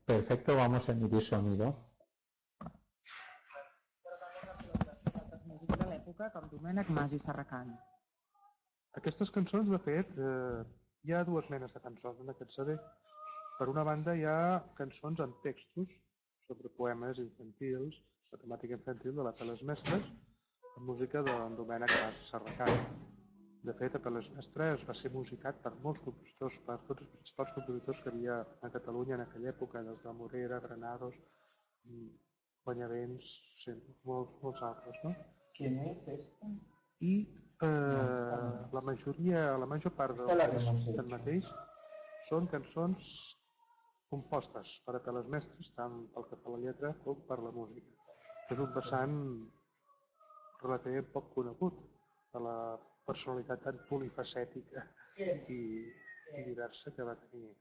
Perfecto, vamos a emitir sonido. Però també va col·laborar amb altres músics de l'època, com Domènec Mas i Serracant. Aquestes cançons, de fet, hi ha dues menes de cançons en aquest CD. Per una banda, hi ha cançons amb textos sobre poemes infantils, la temàtica infantil de la Peles Mestres, amb música d'en Domènec Mas i Serracant. De fet, a Peles Mestres va ser musicat per molts compositors, per tots els principals compositors que havia a Catalunya en aquella època, des de Morera, Granados, Banyavents, sí, molts altres, no? ¿Quién es esta? I la major part tanmateix són cançons compostes per a Peles Mestres, tant pel que fa a la lletra com per la música. És un vessant relativament poc conegut de la personalitat tan polifacètica i diversa que va tenir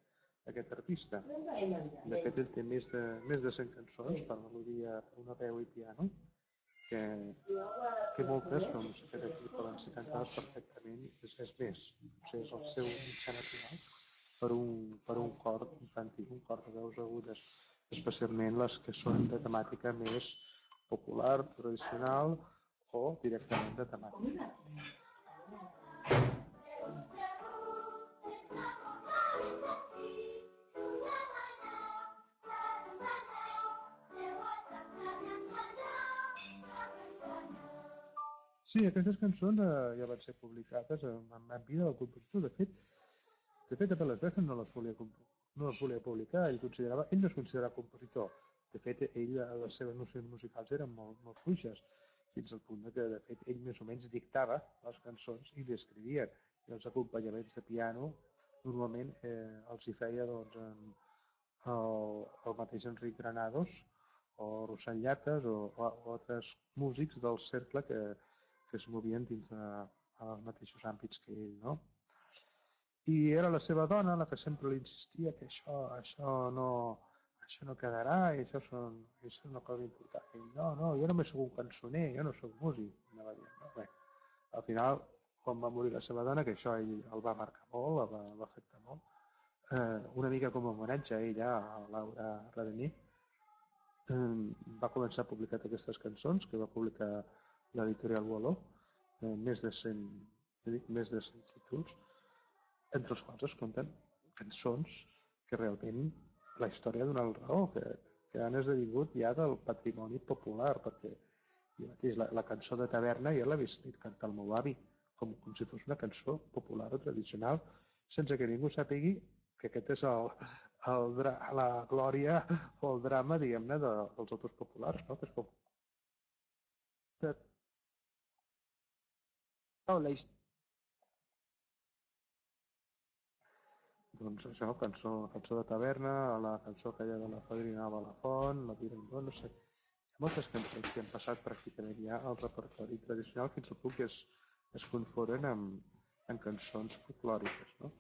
aquest artista. De fet, ell té més de 100 cançons per melodia, una veu i piano, que moltes, com s'ha fet aquí, poden ser cantades perfectament, és més, potser és el seu mitjà natural per un cor infantil, un cor de veus agudes, especialment les que són de temàtica més popular, tradicional o directament de temàtica. Sí, aquestes cançons ja van ser publicades en vida del compositor. De fet, a Peles Mestres no les volia publicar. Ell no es considerava compositor. De fet, les seves nocions musicals eren molt fluixes, fins al punt que, de fet, ell més o menys dictava les cançons i les escrivia. I els acompanyaments de piano, normalment, els hi feia doncs, el mateix Enric Granados, o Rossell Llates, o altres músics del cercle que es movien dins dels mateixos àmbits que ell, no? I era la seva dona la que sempre li insistia que això no quedarà, i això és una cosa important. I no, jo només soc un cançoner, jo no soc músic. Anava dient, no? Bé, al final, quan va morir la seva dona, que això ell el va marcar molt, el va afectar molt, una mica com a homenatge a ella, a Laura Radení, va començar a publicar aquestes cançons que va publicar l'editorial Boló, més de 100 títols, entre els quals es compten cançons que realment la història ha donat raó, que han esdevingut ja del patrimoni popular, perquè jo mateix la cançó de taverna ja l'he vist cantar el meu avi, com si fos una cançó popular o tradicional, sense que ningú sàpigui que aquest és la glòria o el drama, diguem-ne, dels autors populars, no? Que és com... Doncs això, cançó de taverna, la cançó aquella de la fadrinava a la font, la virendó, no sé. Hi ha moltes cançons que han passat pràcticament ja al repertori tradicional fins al punt que es confonen en cançons folclòriques, no?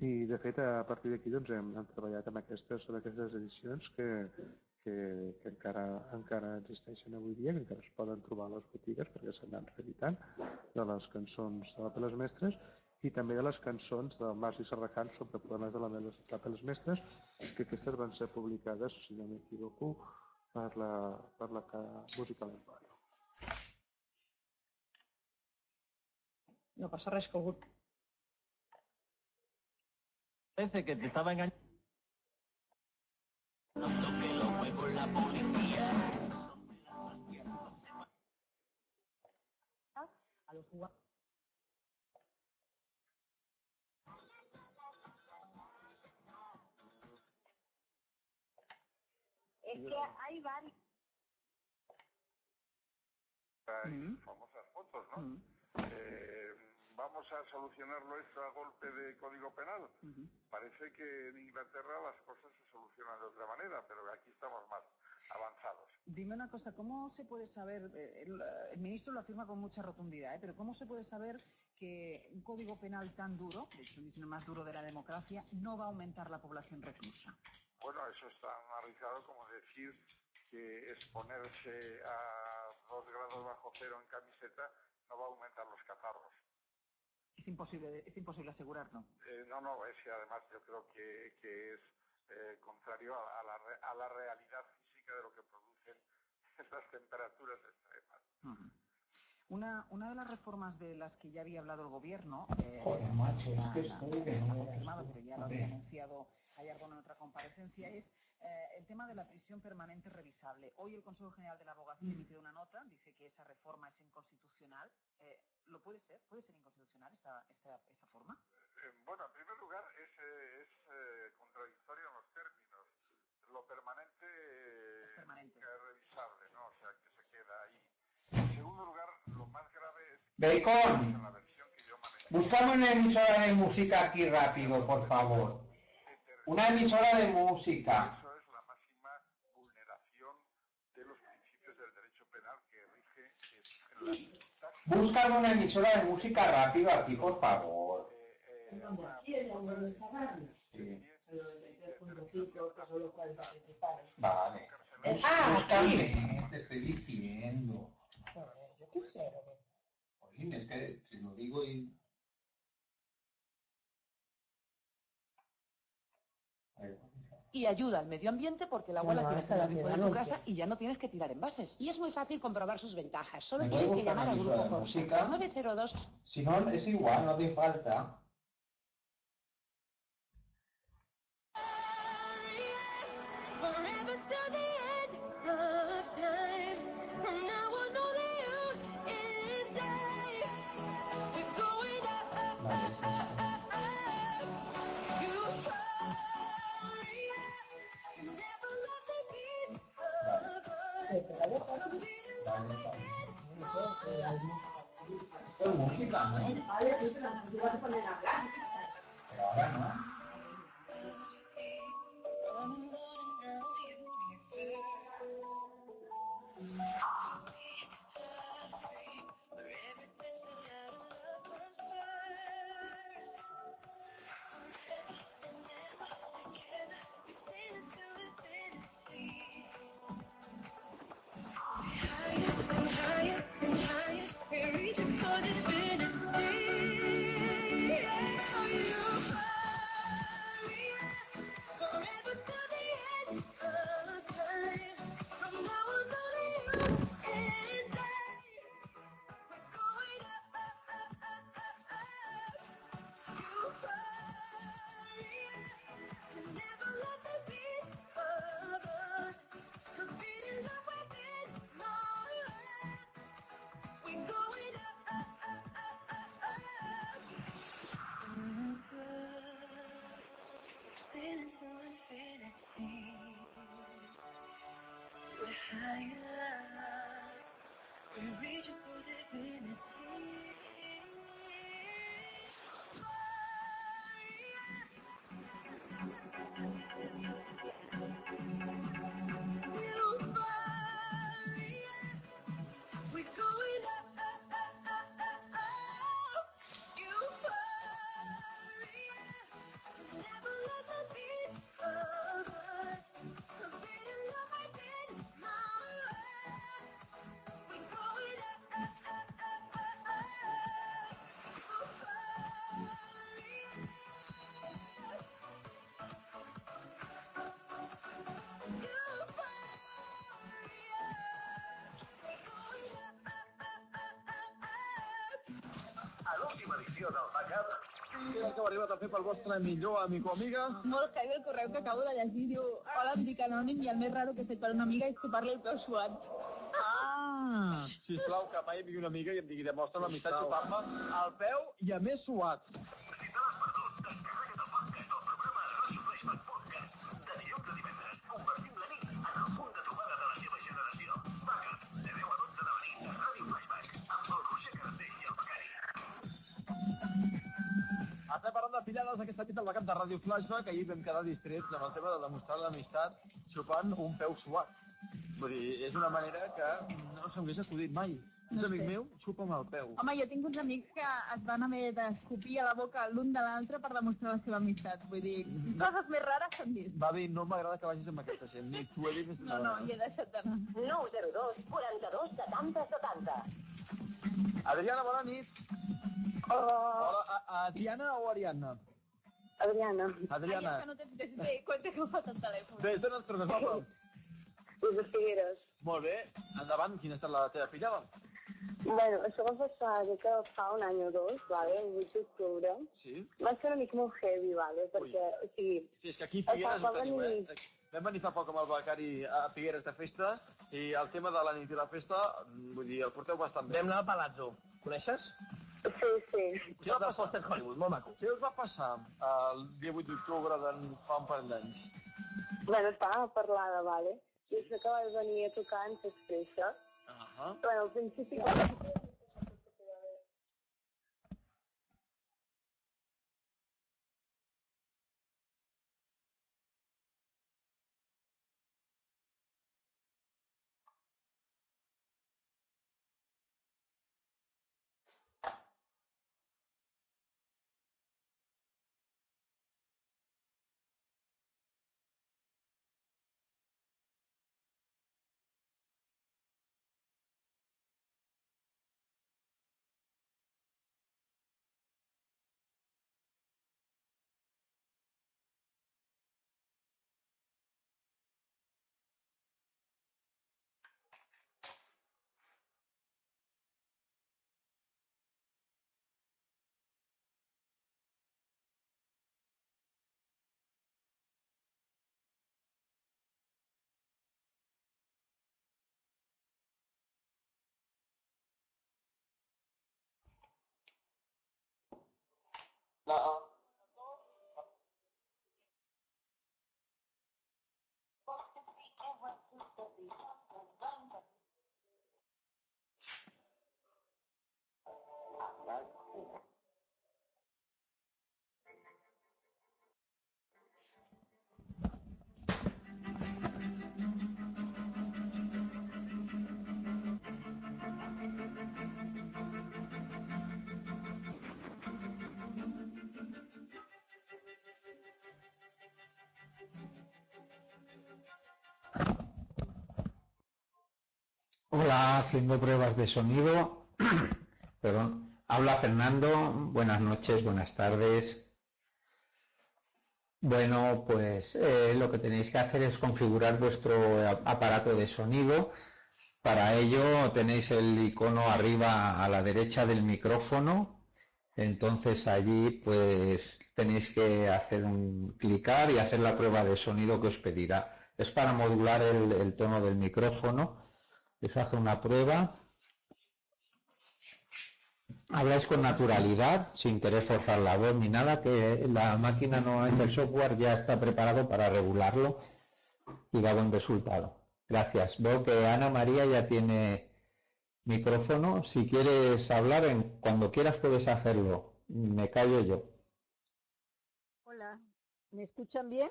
I de fet a partir d'aquí doncs, hem treballat en aquestes edicions que encara existeixen avui dia, que encara es poden trobar a les botigues perquè s'han reeditant, de les cançons de la Peles Mestres i també de les cançons de Mas i Serracant sobre poemes de la Peles Mestres, que aquestes van ser publicades, si no m'equivoco, per la Musical Empire. No passa res, que algú... Parece que te estaba engañando. No toque los huevos la policía. A los jugadores. Es que hay varios. Famosas fotos, ¿no? Vamos a solucionarlo esto a golpe de código penal. Parece que en Inglaterra las cosas se solucionan de otra manera, pero aquí estamos más avanzados. Dime una cosa, ¿cómo se puede saber, el ministro lo afirma con mucha rotundidad, pero cómo se puede saber que un código penal tan duro, de hecho es el más duro de la democracia, no va a aumentar la población reclusa? Bueno, eso es tan arriesgado como decir que exponerse a 2 grados bajo cero en camiseta no va a aumentar los catarros. Es imposible asegurarlo. No, es que además yo creo que es contrario contrario a la realidad física de lo que producen estas temperaturas extremas. Una de las reformas de las que ya había hablado el gobierno, Joder, macho, es que estoy que no me confirmado, pero ya lo había anunciado ayer en otra comparecencia, es el tema de la prisión permanente revisable. Hoy el Consejo General de la Abogacía emite una nota, dice que esa reforma es inconstitucional. ¿Lo puede ser? ¿Puede ser inconstitucional esta forma? Bueno, en primer lugar, es contradictorio en los términos. Lo permanente es revisable, ¿no? O sea, que se queda ahí. En segundo lugar, lo más grave es Bacon, la versión que yo manejo. búscame una emisora de música aquí rápido, por favor. Una emisora de música. Eso es la máxima vulneración de los principios del derecho penal que rige en la... Búscame una emisora de música rápido aquí, por favor. Vale. Búscame, te estoy diciendo. Yo qué sé. Oye, es que si lo digo y... Y ayuda al medio ambiente porque el agua la tienes en el grifo de tu casa y ya no tienes que tirar envases. Y es muy fácil comprobar sus ventajas. Solo tienes que llamar al grupo Consulta 902. Si no, es igual, no hace falta. Es música, ¿no? Vale, sí, pero la música se pone a hablar. Pero ahora no. A l'última edició del Backup, què és el que heu arribat a fer pel vostre millor amic o amiga? Molt heavy el correu que acabo de llegir. Diu, hola, em dic Anònim i el més raro que he fet per una amiga és xupar-li el peu suat. Ah! Sisplau, que mai vingui una amiga i em digui demostra l'amistat xupant-me el peu i a més suat. Si te l'has perdut, descarrega't el podcast del programa Radio Flashback Podcast. De dilluns a divendres, convertim la nit en el punt de trobada de la seva generació. Backup, de 10 a 12 de la nit, a Radio Flashback, amb el Roger Carastell i el Becari. Estem parlant de filades aquesta nit al Backup de Radio Flashback. Ahir vam quedar distrets amb el tema de demostrar l'amistat xupant un peu suat. Vull dir, és una manera que no se m'hagués acudit mai. Un amic meu xupa amb el peu. Home, jo tinc uns amics que es van haver d'escopir a la boca l'un de l'altre per demostrar la seva amistat. Vull dir, coses més rares s'han vist. Va dir, no m'agrada que vagis amb aquesta gent. Ni t'ho he dit més No, i he deixat d'anar. 902 42 70 70. Adriana, bona nit. Hola. Hola, Adriana o Ariadna? Adriana. Adriana. Ai, és que no tens ni compte que ho fa tant telèfon. Des d'on ens truques, guapa? Des de Figueres. Molt bé. Endavant, quina ha estat la teva pillada? Bueno, això va passar que fa un any o dos, vale? El 8 d'octubre. Sí? Va ser una mica molt heavy, vale? Perquè, o sigui... Sí, és que aquí a Figueres ho teniu, eh? Vam venir fa poc amb el becari a Figueres de festa i el tema de la nit i la festa, vull dir, el porteu bastant bé. Vam anar a Palazzo. Coneixes? Sí, sí. Què va passar? Foster Hollywood, molt maco. Què us va passar el dia 8 d'octubre fa un parell d'anys? Bueno, estava parlada, vale? I això que vaig venir a tocar en s'expressa. Bueno, al principi... Hola, haciendo pruebas de sonido. Perdón. Habla Fernando. Buenas noches, buenas tardes. Bueno, pues lo que tenéis que hacer es configurar vuestro aparato de sonido. Para ello tenéis el icono arriba a la derecha del micrófono. Entonces allí pues tenéis que clicar y hacer la prueba de sonido que os pedirá. Es para modular el tono del micrófono. Les hace una prueba. Habláis con naturalidad, sin querer forzar la voz ni nada, que la máquina no es el software, ya está preparado para regularlo y da buen resultado. Gracias. Veo que Ana María ya tiene micrófono. Si quieres hablar, cuando quieras puedes hacerlo. Me callo yo. Hola, ¿me escuchan bien?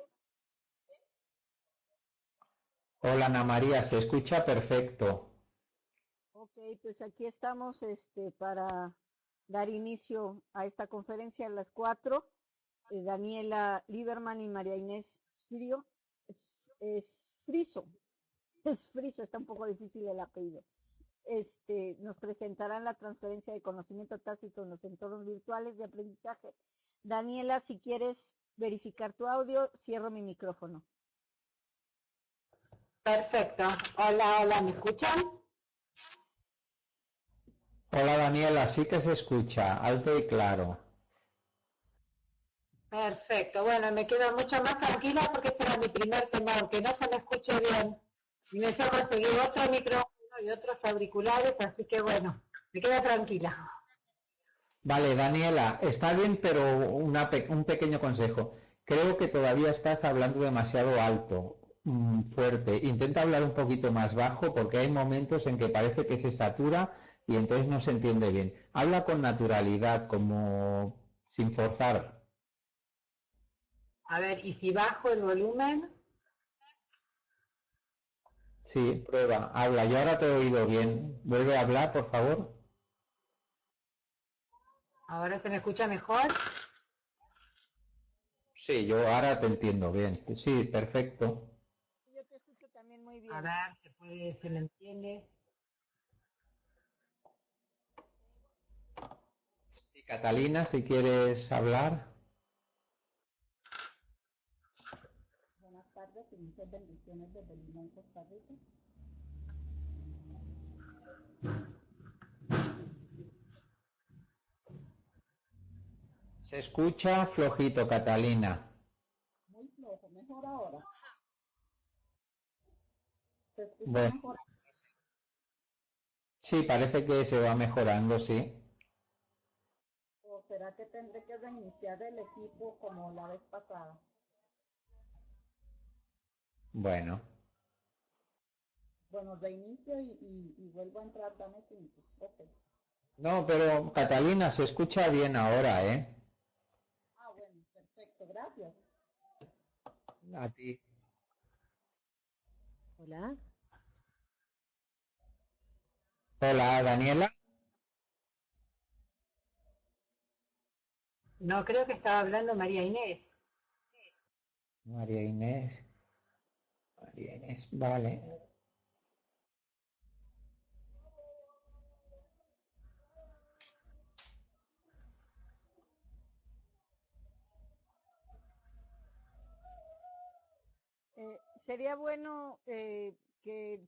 Hola Ana María, se escucha perfecto. Ok, pues aquí estamos para dar inicio a esta conferencia a las 4. Daniela Lieberman y María Inés Friso. Es Friso, está un poco difícil el apellido. Nos presentarán la transferencia de conocimiento tácito en los entornos virtuales de aprendizaje. Daniela, si quieres verificar tu audio, cierro mi micrófono. Perfecto. Hola, ¿me escuchan? Hola Daniela, sí que se escucha, alto y claro. Perfecto. Bueno, me quedo mucho más tranquila porque este era mi primer tema, aunque no se me escuche bien. Y me fue a conseguir otro micrófono y otros auriculares, así que bueno, me quedo tranquila. Vale, Daniela, está bien, pero un pequeño consejo. Creo que todavía estás hablando demasiado alto, fuerte. Intenta hablar un poquito más bajo porque hay momentos en que parece que se satura y entonces no se entiende bien. Habla con naturalidad, como sin forzar. A ver, ¿y si bajo el volumen? Sí, prueba, habla. Yo ahora te he oído bien. Vuelve a hablar, por favor. ¿Ahora se me escucha mejor? Sí, yo ahora te entiendo bien. Sí, perfecto. Yo te escucho también muy bien. A ver, se me entiende. Sí, Catalina, si quieres hablar. tardes y muchas bendiciones desde Limón, Costa Rica. Se escucha flojito, Catalina. Muy flojo, mejor ahora. ¿Se escucha Bueno, mejor? sí, parece que se va mejorando, sí. ¿O será que tendré que reiniciar el equipo como la vez pasada? Bueno, Bueno, reinicio y vuelvo a entrar, dame 5. Ok. no, pero Catalina se escucha bien ahora, ¿eh? Ah, bueno, perfecto, gracias. A ti. Hola. Hola, Daniela. No, creo que estaba hablando María Inés. María Inés. María Inés, vale. Sería bueno que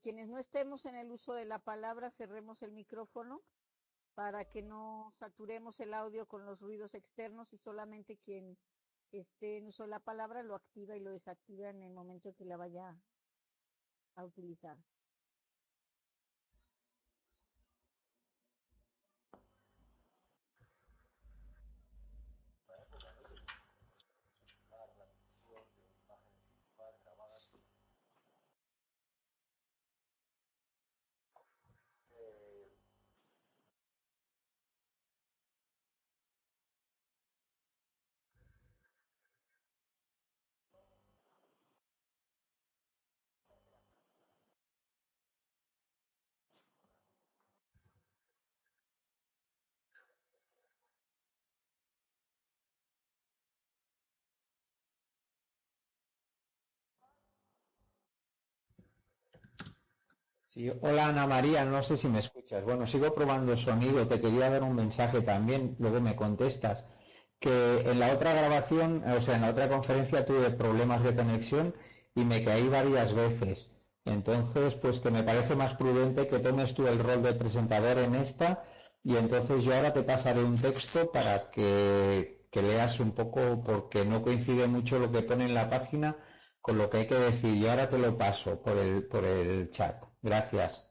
quienes no estemos en el uso de la palabra cerremos el micrófono para que no saturemos el audio con los ruidos externos y solamente quien esté en uso de la palabra lo activa y lo desactiva en el momento que la vaya a utilizar. Sí, hola Ana María, no sé si me escuchas. Bueno, sigo probando el sonido, te quería dar un mensaje también, luego me contestas. Que en la otra grabación, o sea, en la otra conferencia tuve problemas de conexión y me caí varias veces. Entonces, pues que me parece más prudente que tomes tú el rol de presentador en esta y entonces yo ahora te pasaré un texto para que leas un poco porque no coincide mucho lo que pone en la página con lo que hay que decir. Y ahora te lo paso por el chat. Gracias.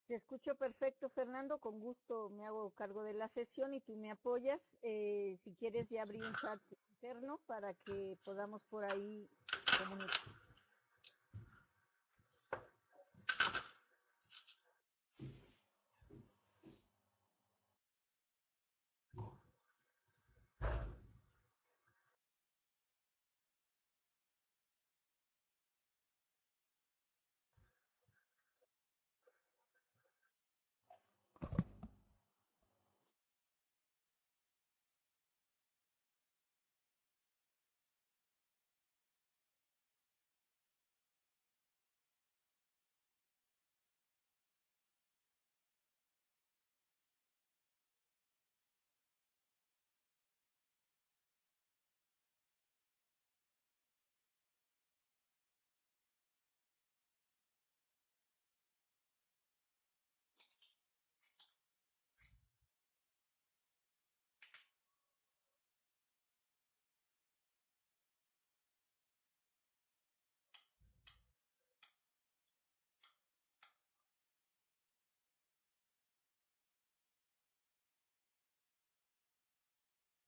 Te escucho perfecto, Fernando. Con gusto me hago cargo de la sesión y tú me apoyas. Si quieres, ya abrí un chat interno para que podamos por ahí comunicar.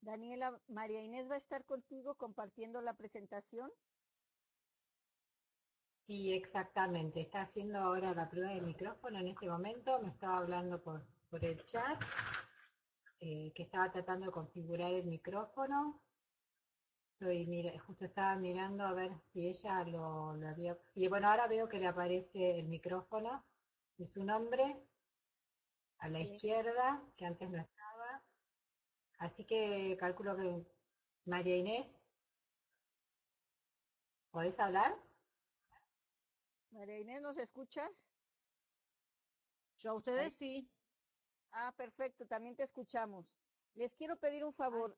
Daniela, María Inés va a estar contigo compartiendo la presentación. Sí, exactamente. Está haciendo ahora la prueba de micrófono en este momento. Me estaba hablando por el chat, que estaba tratando de configurar el micrófono. Justo estaba mirando a ver si ella lo había... Y bueno, ahora veo que le aparece el micrófono y su nombre a la izquierda, que antes no estaba. Así que calculo que María Inés, ¿podés hablar? María Inés, ¿nos escuchas? Yo a ustedes sí. Ah, perfecto, también te escuchamos. Les quiero pedir un favor.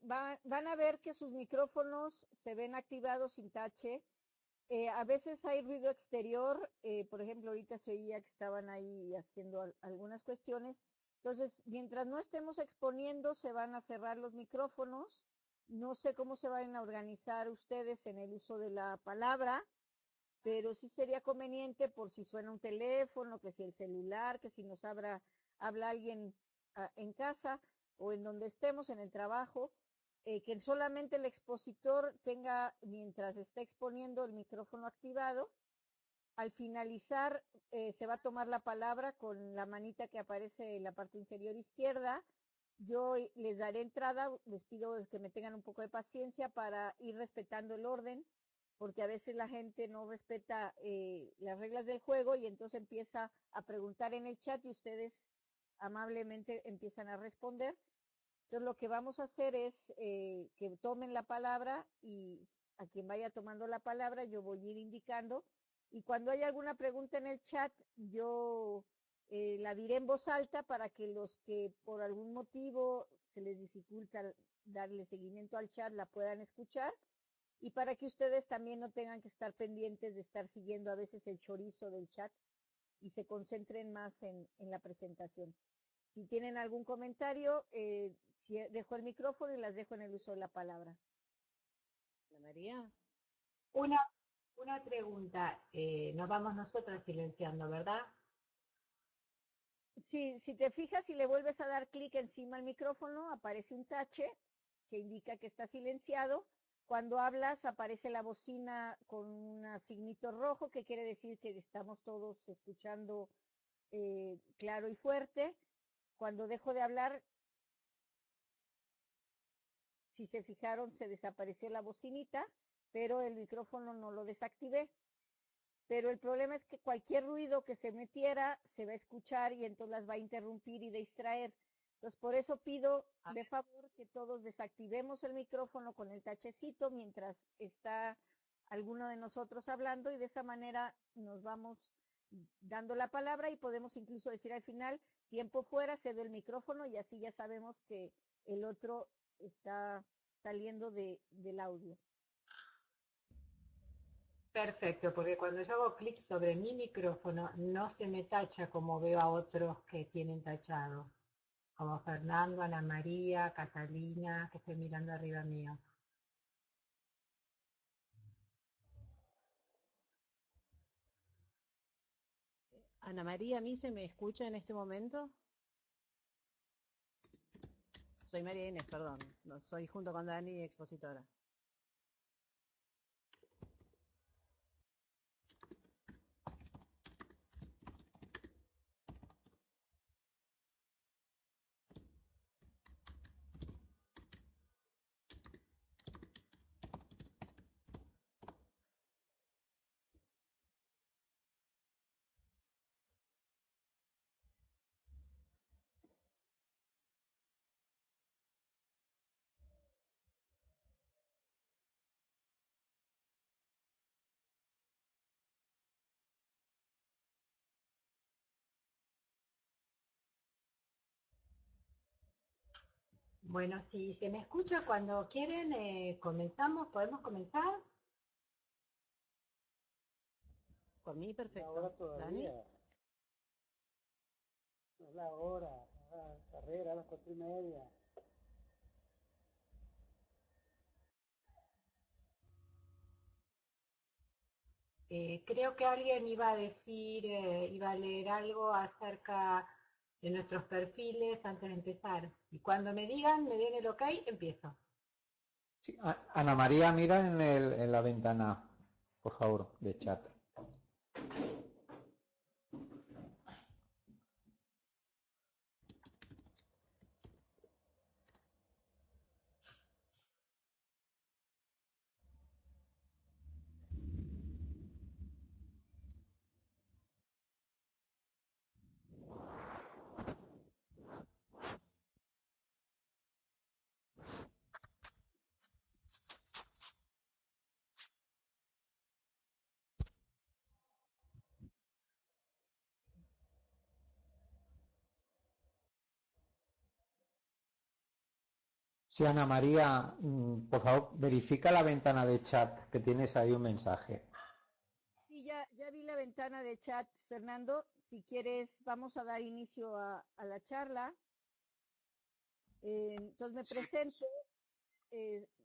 van a ver que sus micrófonos se ven activados sin tache. A veces hay ruido exterior, por ejemplo, ahorita se oía que estaban ahí haciendo algunas cuestiones. Entonces, mientras no estemos exponiendo, se van a cerrar los micrófonos. No sé cómo se van a organizar ustedes en el uso de la palabra, pero sí sería conveniente por si suena un teléfono, que si el celular, que si nos habla alguien en casa o en donde estemos, en el trabajo, que solamente el expositor tenga, mientras está exponiendo, el micrófono activado. Al finalizar, se va a tomar la palabra con la manita que aparece en la parte inferior izquierda. Yo les daré entrada, les pido que me tengan un poco de paciencia para ir respetando el orden, porque a veces la gente no respeta las reglas del juego y entonces empieza a preguntar en el chat y ustedes amablemente empiezan a responder. Entonces lo que vamos a hacer es que tomen la palabra y a quien vaya tomando la palabra yo voy a ir indicando, y cuando haya alguna pregunta en el chat yo la diré en voz alta para que los que por algún motivo se les dificulta darle seguimiento al chat la puedan escuchar, y para que ustedes también no tengan que estar pendientes de estar siguiendo a veces el chorizo del chat y se concentren más en la presentación. Si tienen algún comentario, dejo el micrófono y las dejo en el uso de la palabra. Ana María. Una pregunta. Nos vamos nosotras silenciando, ¿verdad? Sí, si te fijas y le vuelves a dar clic encima al micrófono, aparece un tache que indica que está silenciado. Cuando hablas aparece la bocina con un signito rojo que quiere decir que estamos todos escuchando claro y fuerte. Cuando dejo de hablar, si se fijaron, se desapareció la bocinita, pero el micrófono no lo desactivé. Pero el problema es que cualquier ruido que se metiera se va a escuchar y entonces las va a interrumpir y distraer. Entonces, por eso pido de favor que todos desactivemos el micrófono con el tachecito mientras está alguno de nosotros hablando, y de esa manera nos vamos dando la palabra y podemos incluso decir al final, tiempo fuera, cedo el micrófono, y así ya sabemos que el otro está saliendo del audio. Perfecto, porque cuando yo hago clic sobre mi micrófono no se me tacha como veo a otros que tienen tachado, como Fernando, Ana María, Catalina, que estoy mirando arriba mío. Ana María, ¿a mí se me escucha en este momento? Soy María Inés, perdón. No, soy junto con Dani expositora. Bueno, si se me escucha cuando quieren, comenzamos, ¿podemos comenzar? Por mí, perfecto. Ahora todavía. Dani. No es la hora, la carrera a las 4:30. Creo que alguien iba a decir, iba a leer algo acerca de nuestros perfiles antes de empezar. Y cuando me digan, me den el ok, empiezo. Sí, Ana María, mira en la ventana, por favor, de chat. Sí, Ana María, por favor, verifica la ventana de chat, que tienes ahí un mensaje. Sí, ya vi la ventana de chat, Fernando. Si quieres, vamos a dar inicio a la charla. Entonces me presento.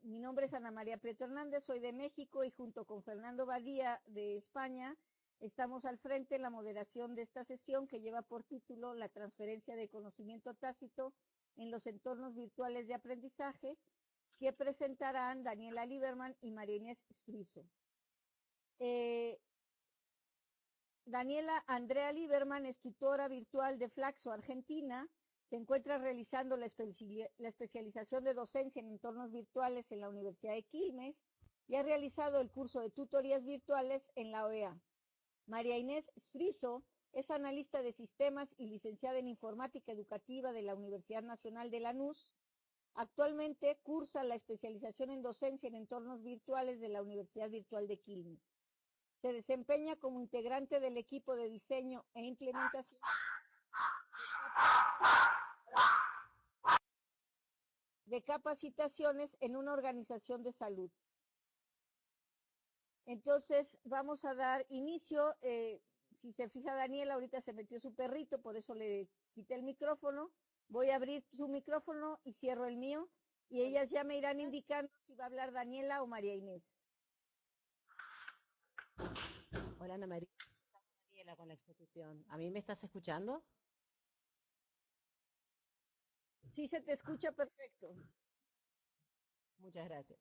Mi nombre es Ana María Prieto Hernández, soy de México y junto con Fernando Badía de España estamos al frente en la moderación de esta sesión que lleva por título La transferencia de conocimiento tácito en los entornos virtuales de aprendizaje, que presentarán Daniela Lieberman y María Inés Sfriso. Daniela Andrea Lieberman es tutora virtual de Flaxo, Argentina. Se encuentra realizando la especialización de docencia en entornos virtuales en la Universidad de Quilmes y ha realizado el curso de tutorías virtuales en la OEA. María Inés Sfriso es analista de sistemas y licenciada en informática educativa de la Universidad Nacional de Lanús. Actualmente cursa la especialización en docencia en entornos virtuales de la Universidad Virtual de Quilmes. Se desempeña como integrante del equipo de diseño e implementación de capacitaciones en una organización de salud. Entonces, vamos a dar inicio. Si se fija Daniela, ahorita se metió su perrito, por eso le quité el micrófono. Voy a abrir su micrófono y cierro el mío, y ellas ya me irán indicando si va a hablar Daniela o María Inés. Hola Ana María, Daniela con la exposición. ¿A mí me estás escuchando? Sí, se te escucha perfecto. Muchas gracias.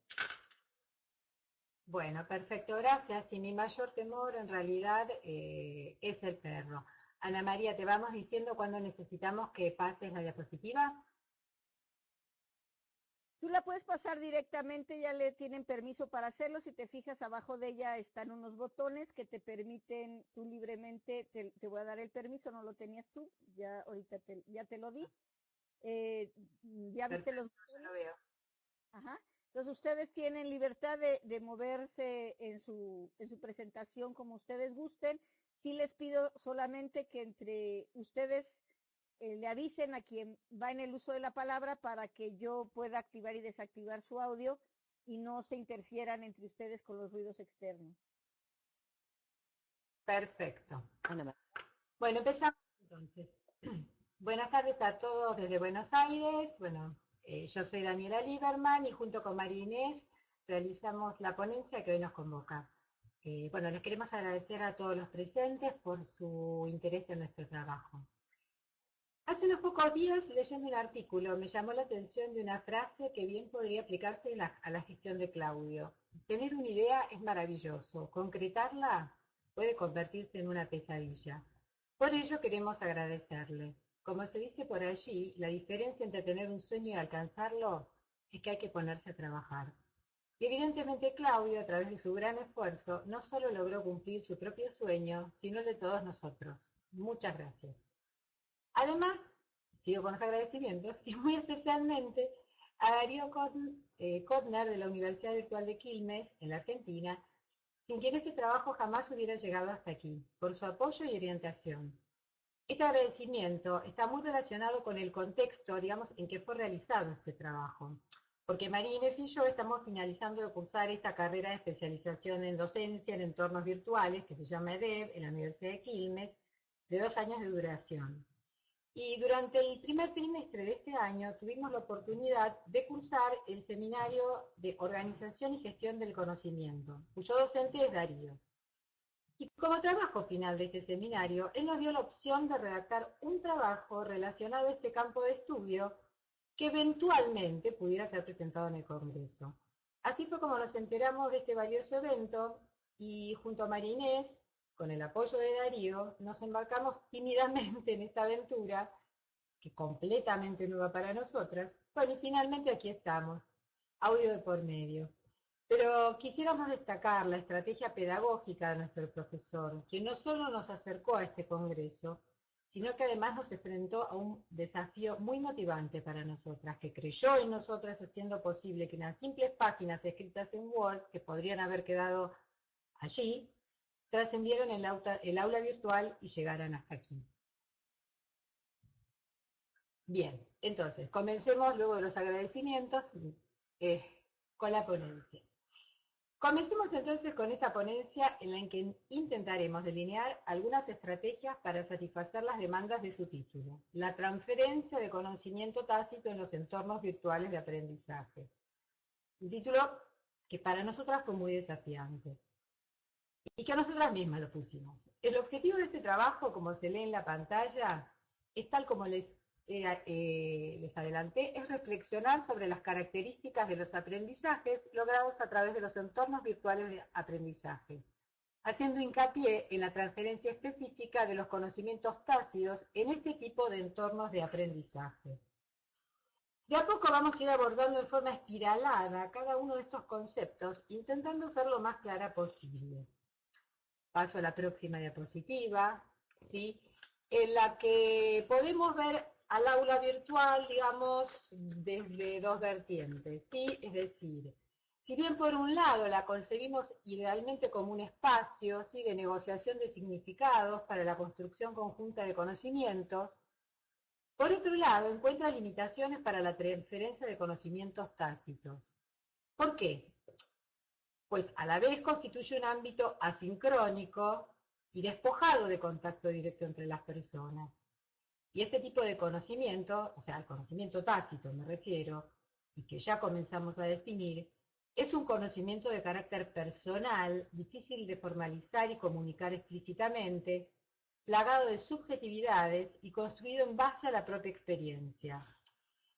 Bueno, perfecto, gracias. Y mi mayor temor en realidad es el perro. Ana María, te vamos diciendo cuando necesitamos que pases la diapositiva. Tú la puedes pasar directamente, ya le tienen permiso para hacerlo. Si te fijas, abajo de ella están unos botones que te permiten tú libremente, te voy a dar el permiso, no lo tenías tú, ya ahorita ya te lo di. ¿Ya viste los botones? Lo veo. Ajá. Entonces ustedes tienen libertad de moverse en su presentación como ustedes gusten. Sí les pido solamente que entre ustedes le avisen a quien va en el uso de la palabra para que yo pueda activar y desactivar su audio y no se interfieran entre ustedes con los ruidos externos. Perfecto. Bueno, empezamos entonces. Buenas tardes a todos desde Buenos Aires. Bueno, yo soy Daniela Lieberman y junto con María Inés realizamos la ponencia que hoy nos convoca. Bueno, les queremos agradecer a todos los presentes por su interés en nuestro trabajo. Hace unos pocos días, leyendo un artículo, me llamó la atención de una frase que bien podría aplicarse a la gestión de Claudio. Tener una idea es maravilloso, concretarla puede convertirse en una pesadilla. Por ello queremos agradecerle. Como se dice por allí, la diferencia entre tener un sueño y alcanzarlo es que hay que ponerse a trabajar. Y evidentemente Claudio, a través de su gran esfuerzo, no solo logró cumplir su propio sueño, sino el de todos nosotros. Muchas gracias. Además, sigo con los agradecimientos y muy especialmente a Darío Kotner de la Universidad Virtual de Quilmes, en la Argentina, sin quien este trabajo jamás hubiera llegado hasta aquí, por su apoyo y orientación. Este agradecimiento está muy relacionado con el contexto, digamos, en que fue realizado este trabajo, porque María Inés y yo estamos finalizando de cursar esta carrera de especialización en docencia en entornos virtuales, que se llama EDEV, en la Universidad de Quilmes, de 2 años de duración. Y durante el primer trimestre de este año tuvimos la oportunidad de cursar el seminario de Organización y Gestión del Conocimiento, cuyo docente es Darío. Y como trabajo final de este seminario, él nos dio la opción de redactar un trabajo relacionado a este campo de estudio que eventualmente pudiera ser presentado en el Congreso. Así fue como nos enteramos de este valioso evento y junto a María Inés, con el apoyo de Darío, nos embarcamos tímidamente en esta aventura, que completamente nueva para nosotras. Bueno, y finalmente aquí estamos, audio de por medio. Pero quisiéramos destacar la estrategia pedagógica de nuestro profesor, quien no solo nos acercó a este congreso, sino que además nos enfrentó a un desafío muy motivante para nosotras, que creyó en nosotras haciendo posible que unas simples páginas escritas en Word, que podrían haber quedado allí, trascendieron el aula virtual y llegaran hasta aquí. Bien, entonces, comencemos luego de los agradecimientos con la ponencia. Comencemos entonces con esta ponencia en la que intentaremos delinear algunas estrategias para satisfacer las demandas de su título, la transferencia de conocimiento tácito en los entornos virtuales de aprendizaje. Un título que para nosotras fue muy desafiante y que a nosotras mismas lo pusimos. El objetivo de este trabajo, como se lee en la pantalla, es tal como les adelanté, es reflexionar sobre las características de los aprendizajes logrados a través de los entornos virtuales de aprendizaje, haciendo hincapié en la transferencia específica de los conocimientos tácitos en este tipo de entornos de aprendizaje. De a poco vamos a ir abordando en forma espiralada cada uno de estos conceptos, intentando ser lo más clara posible. Paso a la próxima diapositiva, ¿sí? En la que podemos ver al aula virtual, digamos, desde dos vertientes, ¿sí? Es decir, si bien por un lado la concebimos idealmente como un espacio, ¿sí?, de negociación de significados para la construcción conjunta de conocimientos, por otro lado encuentra limitaciones para la transferencia de conocimientos tácitos. ¿Por qué? Pues a la vez constituye un ámbito asincrónico y despojado de contacto directo entre las personas. Y este tipo de conocimiento, o sea, el conocimiento tácito me refiero, y que ya comenzamos a definir, es un conocimiento de carácter personal, difícil de formalizar y comunicar explícitamente, plagado de subjetividades y construido en base a la propia experiencia.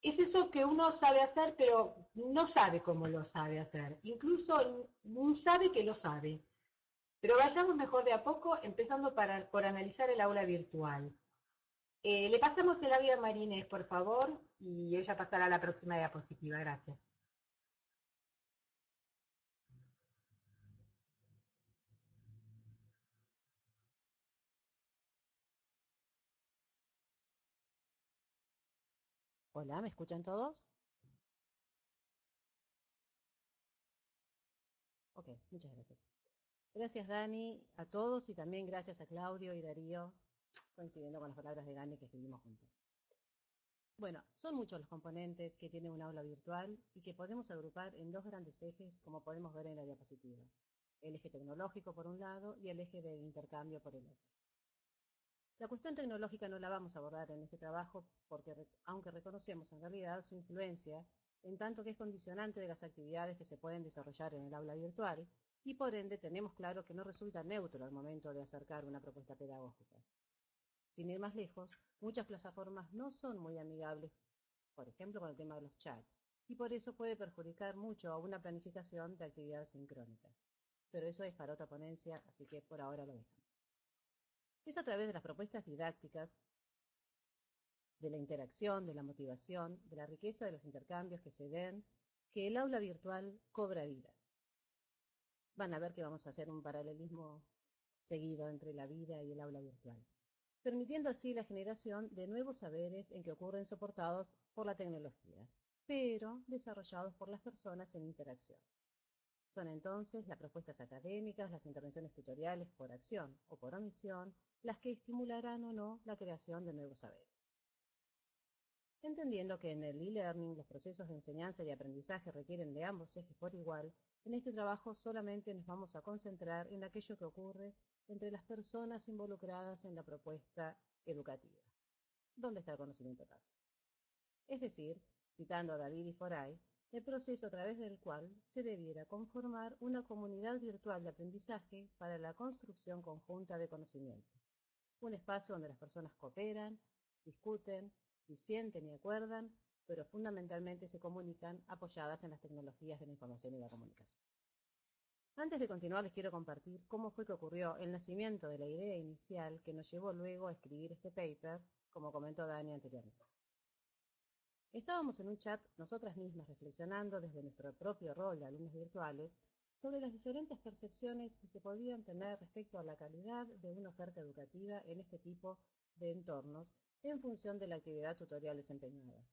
Es eso que uno sabe hacer, pero no sabe cómo lo sabe hacer. Incluso no sabe que lo sabe. Pero vayamos mejor de a poco, empezando por analizar el aula virtual. Le pasamos el audio a Marinés, por favor, y ella pasará a la próxima diapositiva. Gracias. Hola, ¿me escuchan todos? Ok, muchas gracias. Gracias, Dani, a todos y también gracias a Claudio y Darío, coincidiendo con las palabras de Dani que escribimos juntos. Bueno, son muchos los componentes que tiene un aula virtual y que podemos agrupar en dos grandes ejes, como podemos ver en la diapositiva. El eje tecnológico por un lado y el eje del intercambio por el otro. La cuestión tecnológica no la vamos a abordar en este trabajo porque, aunque reconocemos en realidad su influencia, en tanto que es condicionante de las actividades que se pueden desarrollar en el aula virtual, y por ende tenemos claro que no resulta neutro al momento de acercar una propuesta pedagógica. Sin ir más lejos, muchas plataformas no son muy amigables, por ejemplo con el tema de los chats, y por eso puede perjudicar mucho a una planificación de actividad sincrónica. Pero eso es para otra ponencia, así que por ahora lo dejamos. Es a través de las propuestas didácticas, de la interacción, de la motivación, de la riqueza de los intercambios que se den, que el aula virtual cobra vida. Van a ver que vamos a hacer un paralelismo seguido entre la vida y el aula virtual, permitiendo así la generación de nuevos saberes en que ocurren soportados por la tecnología, pero desarrollados por las personas en interacción. Son entonces las propuestas académicas, las intervenciones tutoriales por acción o por omisión, las que estimularán o no la creación de nuevos saberes. Entendiendo que en el e-learning los procesos de enseñanza y aprendizaje requieren de ambos ejes por igual, en este trabajo solamente nos vamos a concentrar en aquello que ocurre entre las personas involucradas en la propuesta educativa. ¿Dónde está el conocimiento tácito? Es decir, citando a David y Foray, el proceso a través del cual se debiera conformar una comunidad virtual de aprendizaje para la construcción conjunta de conocimiento. Un espacio donde las personas cooperan, discuten, disienten y acuerdan, pero fundamentalmente se comunican apoyadas en las tecnologías de la información y la comunicación. Antes de continuar les quiero compartir cómo fue que ocurrió el nacimiento de la idea inicial que nos llevó luego a escribir este paper, como comentó Dani anteriormente. Estábamos en un chat nosotras mismas reflexionando desde nuestro propio rol de alumnos virtuales sobre las diferentes percepciones que se podían tener respecto a la calidad de una oferta educativa en este tipo de entornos en función de la actividad tutorial desempeñada.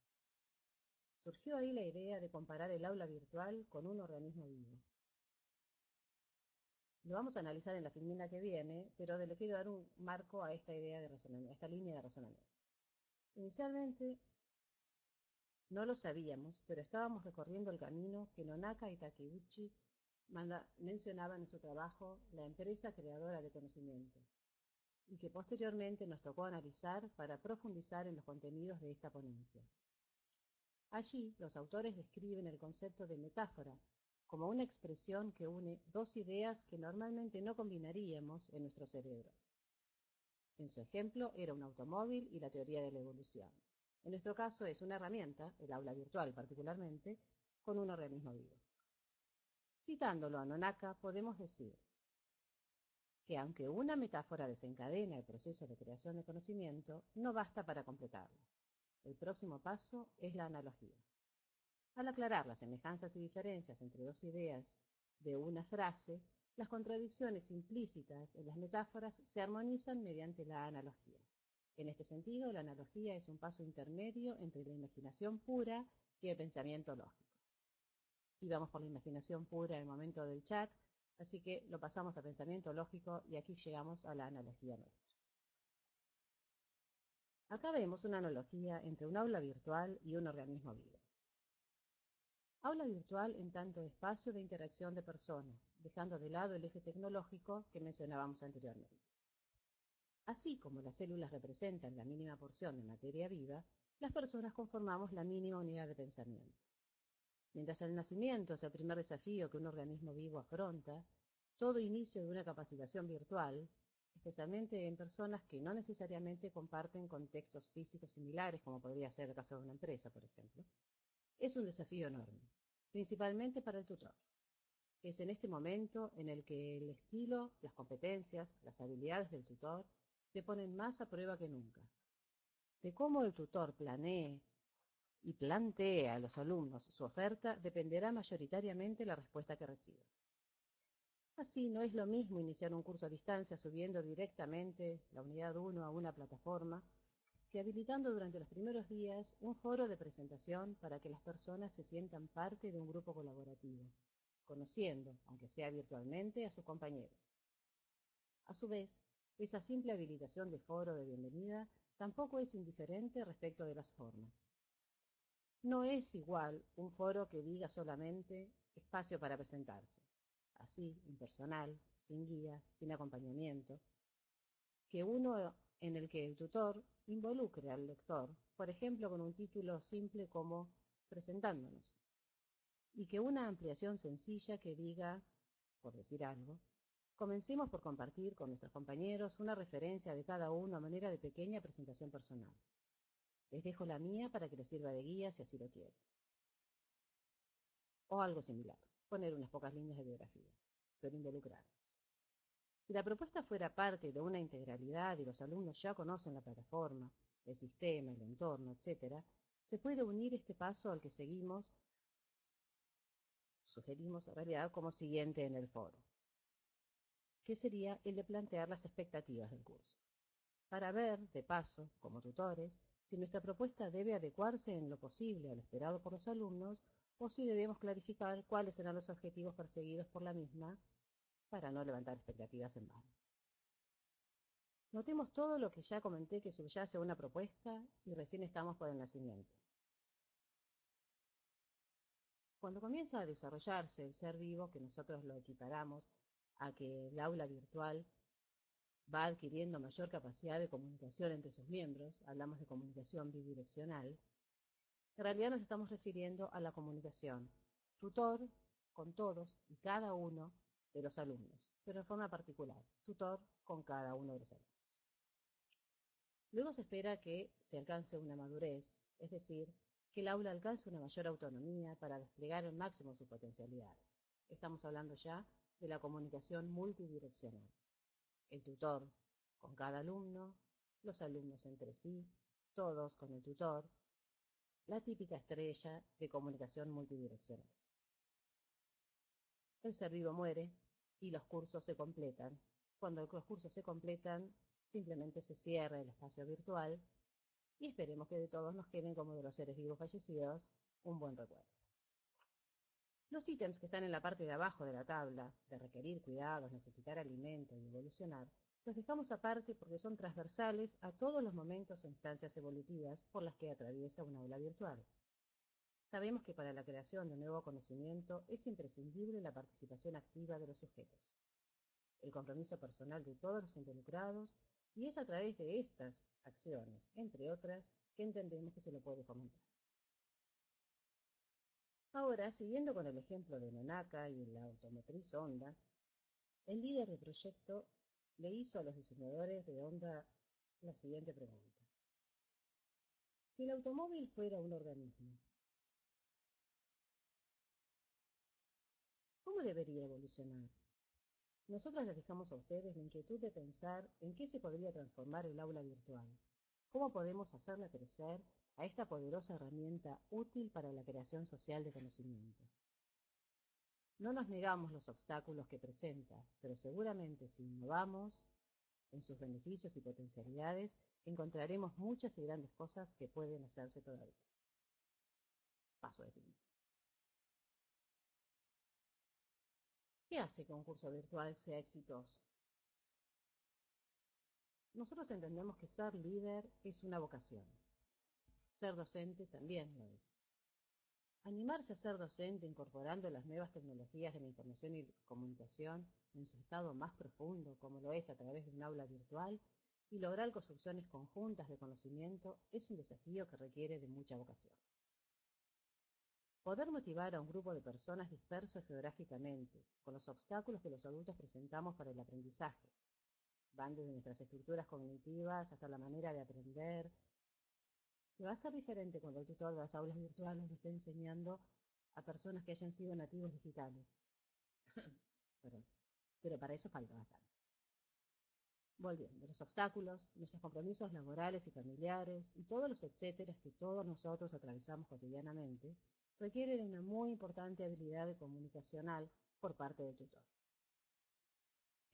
Surgió ahí la idea de comparar el aula virtual con un organismo vivo. Lo vamos a analizar en la filmina que viene, pero le quiero dar un marco a esta idea de razonamiento, a esta línea de razonamiento. Inicialmente, No lo sabíamos, pero estábamos recorriendo el camino que Nonaka y Takeuchi mencionaban en su trabajo La empresa creadora de conocimiento, y que posteriormente nos tocó analizar para profundizar en los contenidos de esta ponencia. Allí, los autores describen el concepto de metáfora como una expresión que une dos ideas que normalmente no combinaríamos en nuestro cerebro. En su ejemplo, era un automóvil y la teoría de la evolución. En nuestro caso es una herramienta, el aula virtual particularmente, con un organismo vivo. Citándolo a Nonaka, podemos decir que aunque una metáfora desencadena el proceso de creación de conocimiento, no basta para completarlo. El próximo paso es la analogía. Al aclarar las semejanzas y diferencias entre dos ideas de una frase, las contradicciones implícitas en las metáforas se armonizan mediante la analogía. En este sentido, la analogía es un paso intermedio entre la imaginación pura y el pensamiento lógico. Y vamos por la imaginación pura en el momento del chat, así que lo pasamos a pensamiento lógico y aquí llegamos a la analogía nuestra. Acá vemos una analogía entre un aula virtual y un organismo vivo. Aula virtual en tanto espacio de interacción de personas, dejando de lado el eje tecnológico que mencionábamos anteriormente. Así como las células representan la mínima porción de materia viva, las personas conformamos la mínima unidad de pensamiento. Mientras el nacimiento es el primer desafío que un organismo vivo afronta, todo inicio de una capacitación virtual, especialmente en personas que no necesariamente comparten contextos físicos similares, como podría ser el caso de una empresa, por ejemplo, es un desafío enorme, principalmente para el tutor. Es en este momento en el que el estilo, las competencias, las habilidades del tutor se ponen más a prueba que nunca. De cómo el tutor planee y plantee a los alumnos su oferta dependerá mayoritariamente la respuesta que reciba. Así, no es lo mismo iniciar un curso a distancia subiendo directamente la unidad 1 a una plataforma que habilitando durante los primeros días un foro de presentación para que las personas se sientan parte de un grupo colaborativo, conociendo, aunque sea virtualmente, a sus compañeros. A su vez, esa simple habilitación de foro de bienvenida tampoco es indiferente respecto de las formas. No es igual un foro que diga solamente espacio para presentarse, así, impersonal, sin guía, sin acompañamiento, que uno en el que el tutor involucre al lector, por ejemplo con un título simple como presentándonos, y que una ampliación sencilla que diga, por decir algo, comencemos por compartir con nuestros compañeros una referencia de cada uno a manera de pequeña presentación personal. Les dejo la mía para que les sirva de guía si así lo quieren. O algo similar, poner unas pocas líneas de biografía, pero involucrarnos. Si la propuesta fuera parte de una integralidad y los alumnos ya conocen la plataforma, el sistema, el entorno, etc., se puede unir este paso al que sugerimos en realidad como siguiente en el foro, que sería el de plantear las expectativas del curso, para ver, de paso, como tutores, si nuestra propuesta debe adecuarse en lo posible a lo esperado por los alumnos o si debemos clarificar cuáles serán los objetivos perseguidos por la misma para no levantar expectativas en vano. Notemos todo lo que ya comenté que subyace a una propuesta y recién estamos por el nacimiento. Cuando comienza a desarrollarse el ser vivo, que nosotros lo equiparamos a que el aula virtual va adquiriendo mayor capacidad de comunicación entre sus miembros, hablamos de comunicación bidireccional, en realidad nos estamos refiriendo a la comunicación tutor con todos y cada uno de los alumnos, pero en forma particular, tutor con cada uno de los alumnos. Luego se espera que se alcance una madurez, es decir, que el aula alcance una mayor autonomía para desplegar al máximo sus potencialidades. Estamos hablando ya de la comunicación multidireccional. El tutor con cada alumno, los alumnos entre sí, todos con el tutor, la típica estrella de comunicación multidireccional. El ser vivo muere y los cursos se completan. Cuando los cursos se completan, simplemente se cierra el espacio virtual y esperemos que de todos nos queden, como de los seres vivos fallecidos, un buen recuerdo. Los ítems que están en la parte de abajo de la tabla, de requerir cuidados, necesitar alimento y evolucionar, los dejamos aparte porque son transversales a todos los momentos o instancias evolutivas por las que atraviesa un aula virtual. sabemos que para la creación de nuevo conocimiento es imprescindible la participación activa de los sujetos, el compromiso personal de todos los involucrados, y es a través de estas acciones, entre otras, que entendemos que se lo puede fomentar. Ahora, siguiendo con el ejemplo de Nonaka y la automotriz Honda, el líder del proyecto le hizo a los diseñadores de Honda la siguiente pregunta. Si el automóvil fuera un organismo, ¿cómo debería evolucionar? Nosotros les dejamos a ustedes la inquietud de pensar en qué se podría transformar el aula virtual, cómo podemos hacerla crecer a esta poderosa herramienta útil para la creación social de conocimiento. No nos negamos los obstáculos que presenta, pero seguramente si innovamos en sus beneficios y potencialidades, encontraremos muchas y grandes cosas que pueden hacerse todavía. Paso de fin. ¿Qué hace que un curso virtual sea exitoso? Nosotros entendemos que ser líder es una vocación. Ser docente también lo es. Animarse a ser docente incorporando las nuevas tecnologías de la información y comunicación en su estado más profundo, como lo es a través de un aula virtual, y lograr construcciones conjuntas de conocimiento es un desafío que requiere de mucha vocación. Poder motivar a un grupo de personas dispersos geográficamente, con los obstáculos que los adultos presentamos para el aprendizaje, van desde nuestras estructuras cognitivas hasta la manera de aprender, que va a ser diferente cuando el tutor de las aulas virtuales le esté enseñando a personas que hayan sido nativos digitales. Pero para eso falta bastante. Volviendo, los obstáculos, nuestros compromisos laborales y familiares, y todos los etcéteras que todos nosotros atravesamos cotidianamente, requiere de una muy importante habilidad comunicacional por parte del tutor.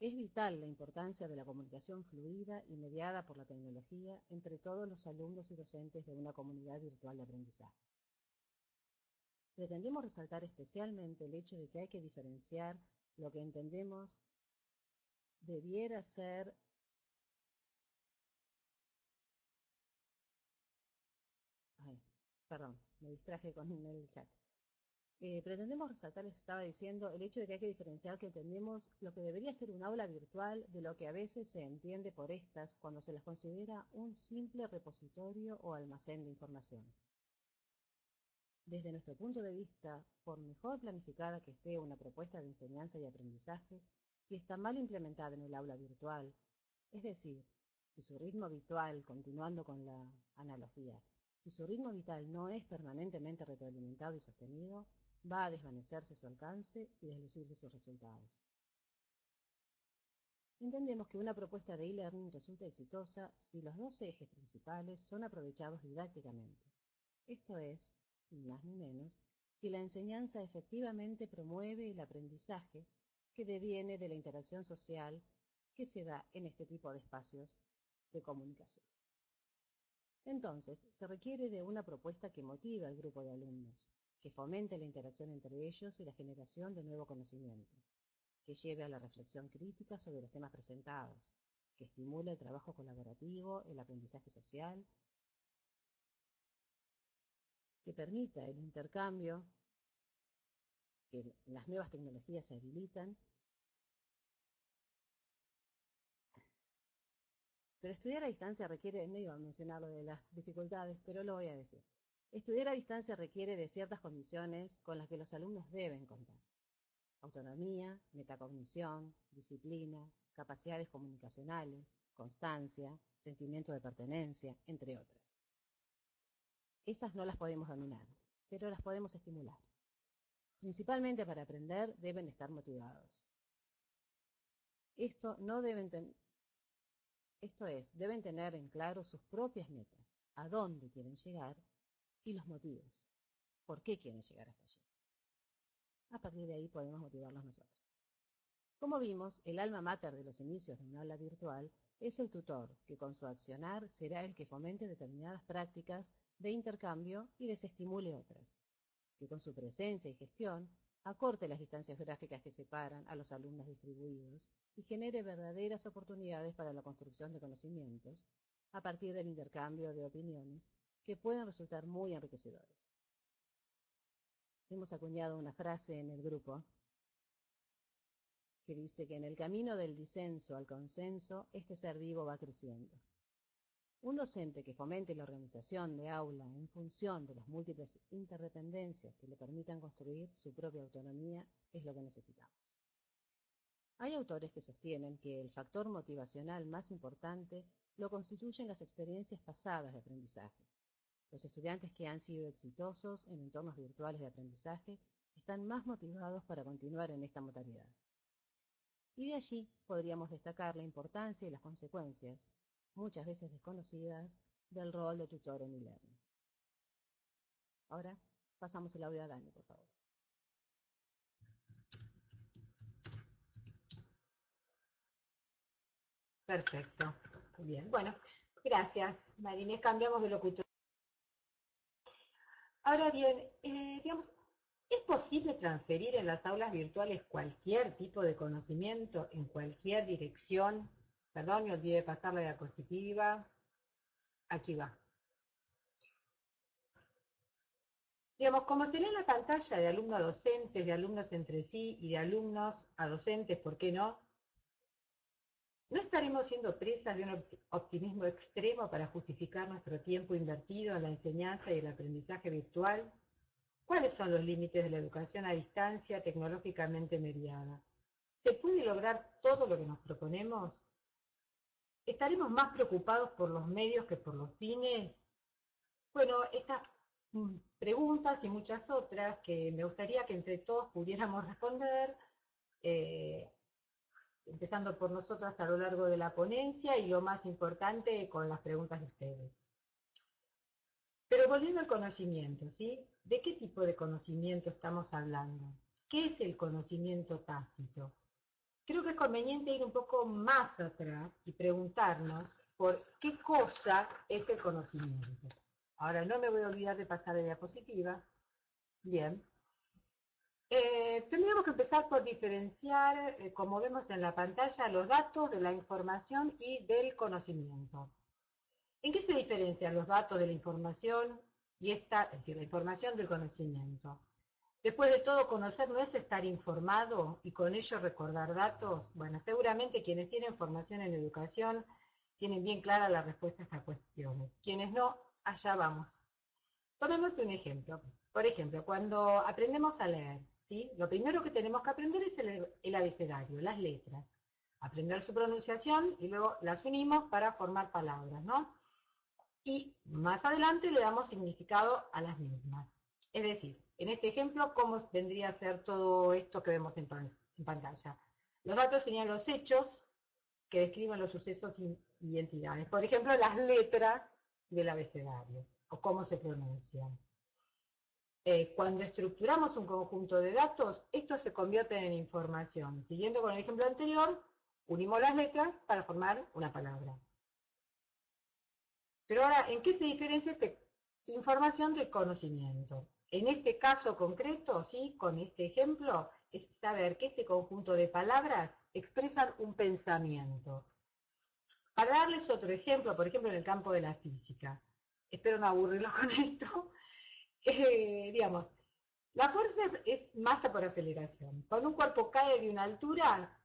Es vital la importancia de la comunicación fluida y mediada por la tecnología entre todos los alumnos y docentes de una comunidad virtual de aprendizaje. Pretendemos resaltar especialmente el hecho de que hay que diferenciar lo que entendemos debiera ser perdón, me distraje con el chat. Pretendemos resaltar, les estaba diciendo, el hecho de que hay que diferenciar que entendemos lo que debería ser un aula virtual de lo que a veces se entiende por estas cuando se las considera un simple repositorio o almacén de información. Desde nuestro punto de vista, por mejor planificada que esté una propuesta de enseñanza y aprendizaje, si está mal implementada en el aula virtual, es decir, si su ritmo habitual, continuando con la analogía, si su ritmo vital no es permanentemente retroalimentado y sostenido, va a desvanecerse su alcance y deslucirse sus resultados. Entendemos que una propuesta de e-learning resulta exitosa si los dos ejes principales son aprovechados didácticamente. Esto es, ni más ni menos, si la enseñanza efectivamente promueve el aprendizaje que deviene de la interacción social que se da en este tipo de espacios de comunicación. Entonces, se requiere de una propuesta que motive al grupo de alumnos, que fomente la interacción entre ellos y la generación de nuevo conocimiento, que lleve a la reflexión crítica sobre los temas presentados, que estimule el trabajo colaborativo, el aprendizaje social, que permita el intercambio, que las nuevas tecnologías se habilitan. Pero estudiar a distancia requiere, no iba a mencionar lo de las dificultades, pero lo voy a decir. Estudiar a distancia requiere de ciertas condiciones con las que los alumnos deben contar. Autonomía, metacognición, disciplina, capacidades comunicacionales, constancia, sentimiento de pertenencia, entre otras. Esas no las podemos dominar, pero las podemos estimular. Principalmente para aprender deben estar motivados. Deben tener en claro sus propias metas, a dónde quieren llegar y los motivos, por qué quieren llegar hasta allí. A partir de ahí podemos motivarlos nosotros. Como vimos, el alma mater de los inicios de un aula virtual es el tutor, que con su accionar será el que fomente determinadas prácticas de intercambio y desestimule otras, que con su presencia y gestión acorte las distancias geográficas que separan a los alumnos distribuidos y genere verdaderas oportunidades para la construcción de conocimientos a partir del intercambio de opiniones que pueden resultar muy enriquecedores. hemos acuñado una frase en el grupo que dice que en el camino del disenso al consenso, este ser vivo va creciendo. Un docente que fomente la organización de aula en función de las múltiples interdependencias que le permitan construir su propia autonomía es lo que necesitamos. Hay autores que sostienen que el factor motivacional más importante lo constituyen las experiencias pasadas de aprendizaje. Los estudiantes que han sido exitosos en entornos virtuales de aprendizaje están más motivados para continuar en esta modalidad. Y de allí podríamos destacar la importancia y las consecuencias, muchas veces desconocidas, del rol de tutor en e-learning. Ahora pasamos el audio a Dani, por favor. Perfecto. Bien, bueno, gracias, Marinés. Cambiamos de locutor. Ahora bien, digamos, ¿es posible transferir en las aulas virtuales cualquier tipo de conocimiento en cualquier dirección? Perdón, me olvidé de pasar la diapositiva. Aquí va. Digamos, como se lee en la pantalla de alumnos a docentes, de alumnos entre sí y de alumnos a docentes, ¿por qué no? ¿No estaremos siendo presas de un optimismo extremo para justificar nuestro tiempo invertido en la enseñanza y el aprendizaje virtual? ¿Cuáles son los límites de la educación a distancia tecnológicamente mediada? ¿Se puede lograr todo lo que nos proponemos? ¿Estaremos más preocupados por los medios que por los fines? Bueno, estas preguntas y muchas otras que me gustaría que entre todos pudiéramos responder, empezando por nosotras a lo largo de la ponencia y lo más importante con las preguntas de ustedes. Pero volviendo al conocimiento, ¿sí? ¿De qué tipo de conocimiento estamos hablando? ¿Qué es el conocimiento tácito? Creo que es conveniente ir un poco más atrás y preguntarnos por qué cosa es el conocimiento. Ahora no me voy a olvidar de pasar la diapositiva. Bien. Tendríamos que empezar por diferenciar, como vemos en la pantalla, los datos de la información y del conocimiento. ¿En qué se diferencian los datos de la información y es decir, la información del conocimiento? Después de todo, conocer no es estar informado y con ello recordar datos. Bueno, seguramente quienes tienen formación en educación tienen bien clara la respuesta a estas cuestiones. Quienes no, allá vamos. Tomemos un ejemplo. Por ejemplo, cuando aprendemos a leer, ¿sí? Lo primero que tenemos que aprender es el abecedario, las letras. Aprender su pronunciación y luego las unimos para formar palabras, ¿no? Y más adelante le damos significado a las mismas. Es decir, en este ejemplo, ¿cómo vendría a ser todo esto que vemos en pantalla? Los datos serían los hechos que describen los sucesos y entidades. Por ejemplo, las letras del abecedario, o cómo se pronuncian. Cuando estructuramos un conjunto de datos, estos se convierten en información. Siguiendo con el ejemplo anterior, unimos las letras para formar una palabra. Pero ahora, ¿en qué se diferencia esta información del conocimiento? En este caso concreto, ¿sí? Con este ejemplo, es saber que este conjunto de palabras expresan un pensamiento. Para darles otro ejemplo, por ejemplo en el campo de la física, espero no aburrirlos con esto, digamos, la fuerza es masa por aceleración. Cuando un cuerpo cae de una altura,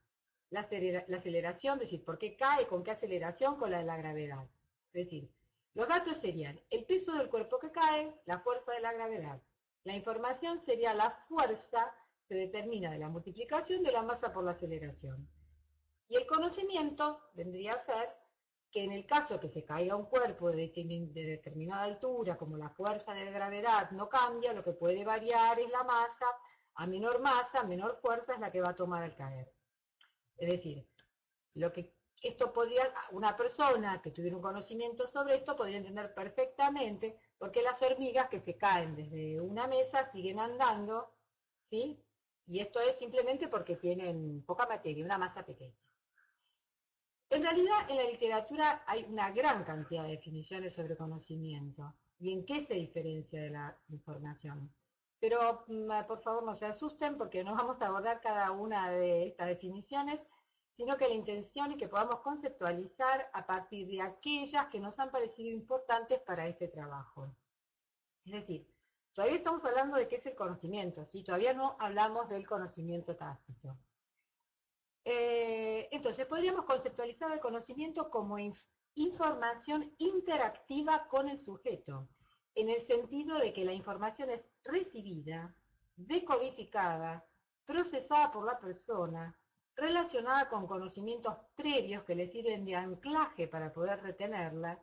la aceleración, es decir, ¿por qué cae? ¿Con qué aceleración? Con la de la gravedad. Es decir, los datos serían el peso del cuerpo que cae, la fuerza de la gravedad. La información sería la fuerza, se determina de la multiplicación de la masa por la aceleración. Y el conocimiento vendría a ser que en el caso que se caiga un cuerpo de determinada altura, como la fuerza de gravedad no cambia, lo que puede variar es la masa, masa, menor fuerza es la que va a tomar al caer. Es decir, una persona que tuviera un conocimiento sobre esto podría entender perfectamente por qué las hormigas que se caen desde una mesa siguen andando, ¿sí? Y esto es simplemente porque tienen poca materia, una masa pequeña. En realidad, en la literatura hay una gran cantidad de definiciones sobre conocimiento. ¿Y en qué se diferencia de la información? Pero, por favor, no se asusten porque no vamos a abordar cada una de estas definiciones, sino que la intención es que podamos conceptualizar a partir de aquellas que nos han parecido importantes para este trabajo. Es decir, todavía estamos hablando de qué es el conocimiento, ¿sí? Todavía no hablamos del conocimiento tácito. Entonces, podríamos conceptualizar el conocimiento como información interactiva con el sujeto, en el sentido de que la información es recibida, decodificada, procesada por la persona, relacionada con conocimientos previos que le sirven de anclaje para poder retenerla,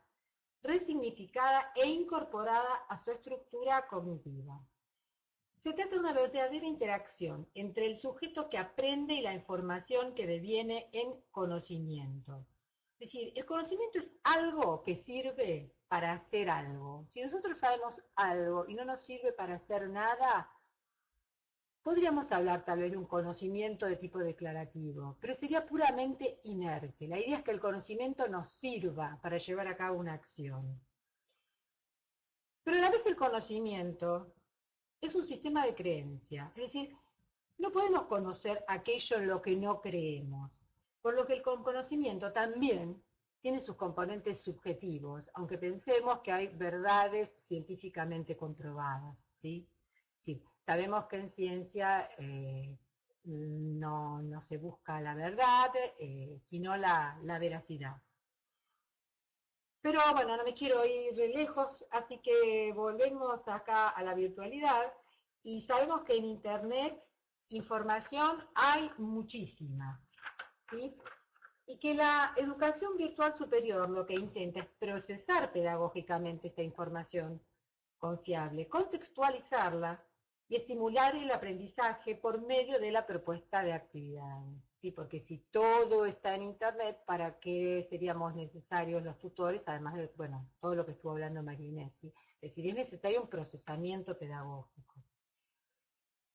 resignificada e incorporada a su estructura cognitiva. Se trata de una verdadera interacción entre el sujeto que aprende y la información que deviene en conocimiento. Es decir, el conocimiento es algo que sirve para hacer algo. Si nosotros sabemos algo y no nos sirve para hacer nada, podríamos hablar tal vez de un conocimiento de tipo declarativo, pero sería puramente inerte. La idea es que el conocimiento nos sirva para llevar a cabo una acción. Pero a la vez el conocimiento es un sistema de creencia, es decir, no podemos conocer aquello en lo que no creemos, por lo que el conocimiento también tiene sus componentes subjetivos, aunque pensemos que hay verdades científicamente comprobadas, ¿sí? Sí, sabemos que en ciencia no se busca la verdad, sino la veracidad. Pero bueno, no me quiero ir lejos, así que volvemos acá a la virtualidad y sabemos que en Internet información hay muchísima, ¿sí? Y que la educación virtual superior lo que intenta es procesar pedagógicamente esta información confiable, contextualizarla y estimular el aprendizaje por medio de la propuesta de actividades. Sí, porque si todo está en Internet, ¿para qué seríamos necesarios los tutores? Además de, bueno, todo lo que estuvo hablando María Inés, ¿sí? Es decir, es necesario un procesamiento pedagógico.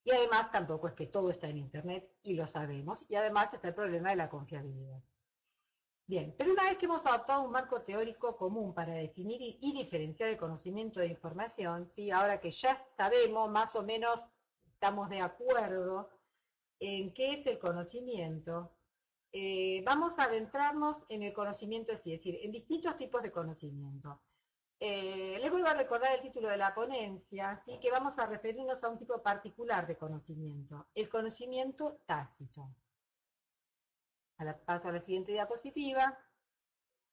Y además tampoco es que todo está en Internet, y lo sabemos, y además está el problema de la confiabilidad. Bien, pero una vez que hemos adoptado un marco teórico común para definir y diferenciar el conocimiento de información, ¿sí? Ahora que ya sabemos, más o menos estamos de acuerdo en qué es el conocimiento, vamos a adentrarnos en el conocimiento así, es decir, en distintos tipos de conocimiento. Les vuelvo a recordar el título de la ponencia, ¿sí? Que vamos a referirnos a un tipo particular de conocimiento, el conocimiento tácito. Paso a la siguiente diapositiva.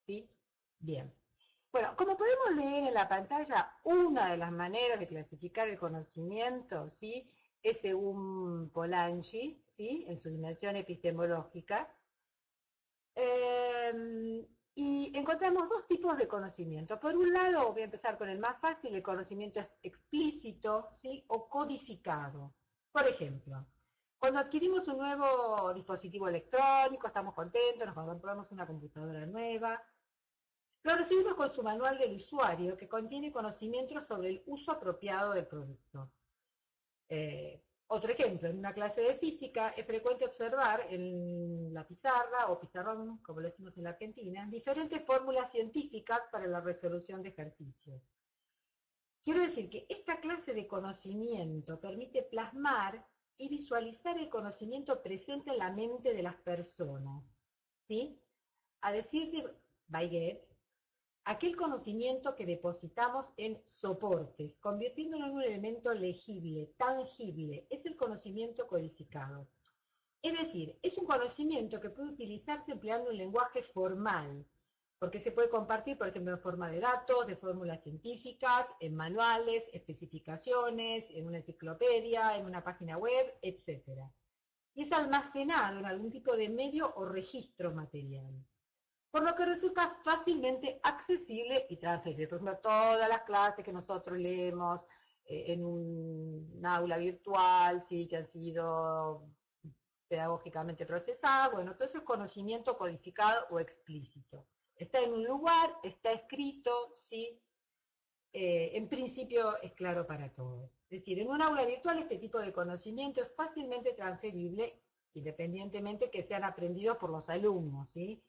¿Sí? Bien. Bueno, como podemos leer en la pantalla, una de las maneras de clasificar el conocimiento, ¿sí? Es según Polanyi, ¿sí? En su dimensión epistemológica. Y encontramos dos tipos de conocimiento. Por un lado, voy a empezar con el más fácil, el conocimiento explícito, ¿sí? O codificado. Por ejemplo, cuando adquirimos un nuevo dispositivo electrónico, estamos contentos, nos compramos una computadora nueva, lo recibimos con su manual del usuario, que contiene conocimientos sobre el uso apropiado del producto. Otro ejemplo, en una clase de física es frecuente observar en la pizarra, o pizarrón, como lo decimos en la Argentina, diferentes fórmulas científicas para la resolución de ejercicios. Quiero decir que esta clase de conocimiento permite plasmar y visualizar el conocimiento presente en la mente de las personas, ¿sí? A decir de Weigel, aquel conocimiento que depositamos en soportes, convirtiéndolo en un elemento legible, tangible, es el conocimiento codificado. Es decir, es un conocimiento que puede utilizarse empleando un lenguaje formal, porque se puede compartir, por ejemplo, en forma de datos, de fórmulas científicas, en manuales, especificaciones, en una enciclopedia, en una página web, etc. Y es almacenado en algún tipo de medio o registro material, por lo que resulta fácilmente accesible y transferible. Por ejemplo, todas las clases que nosotros leemos en un aula virtual, sí, que han sido pedagógicamente procesadas, bueno, todo eso es conocimiento codificado o explícito. Está en un lugar, está escrito, ¿sí? En principio es claro para todos. Es decir, en un aula virtual este tipo de conocimiento es fácilmente transferible, independientemente que sean aprendidos por los alumnos, ¿sí?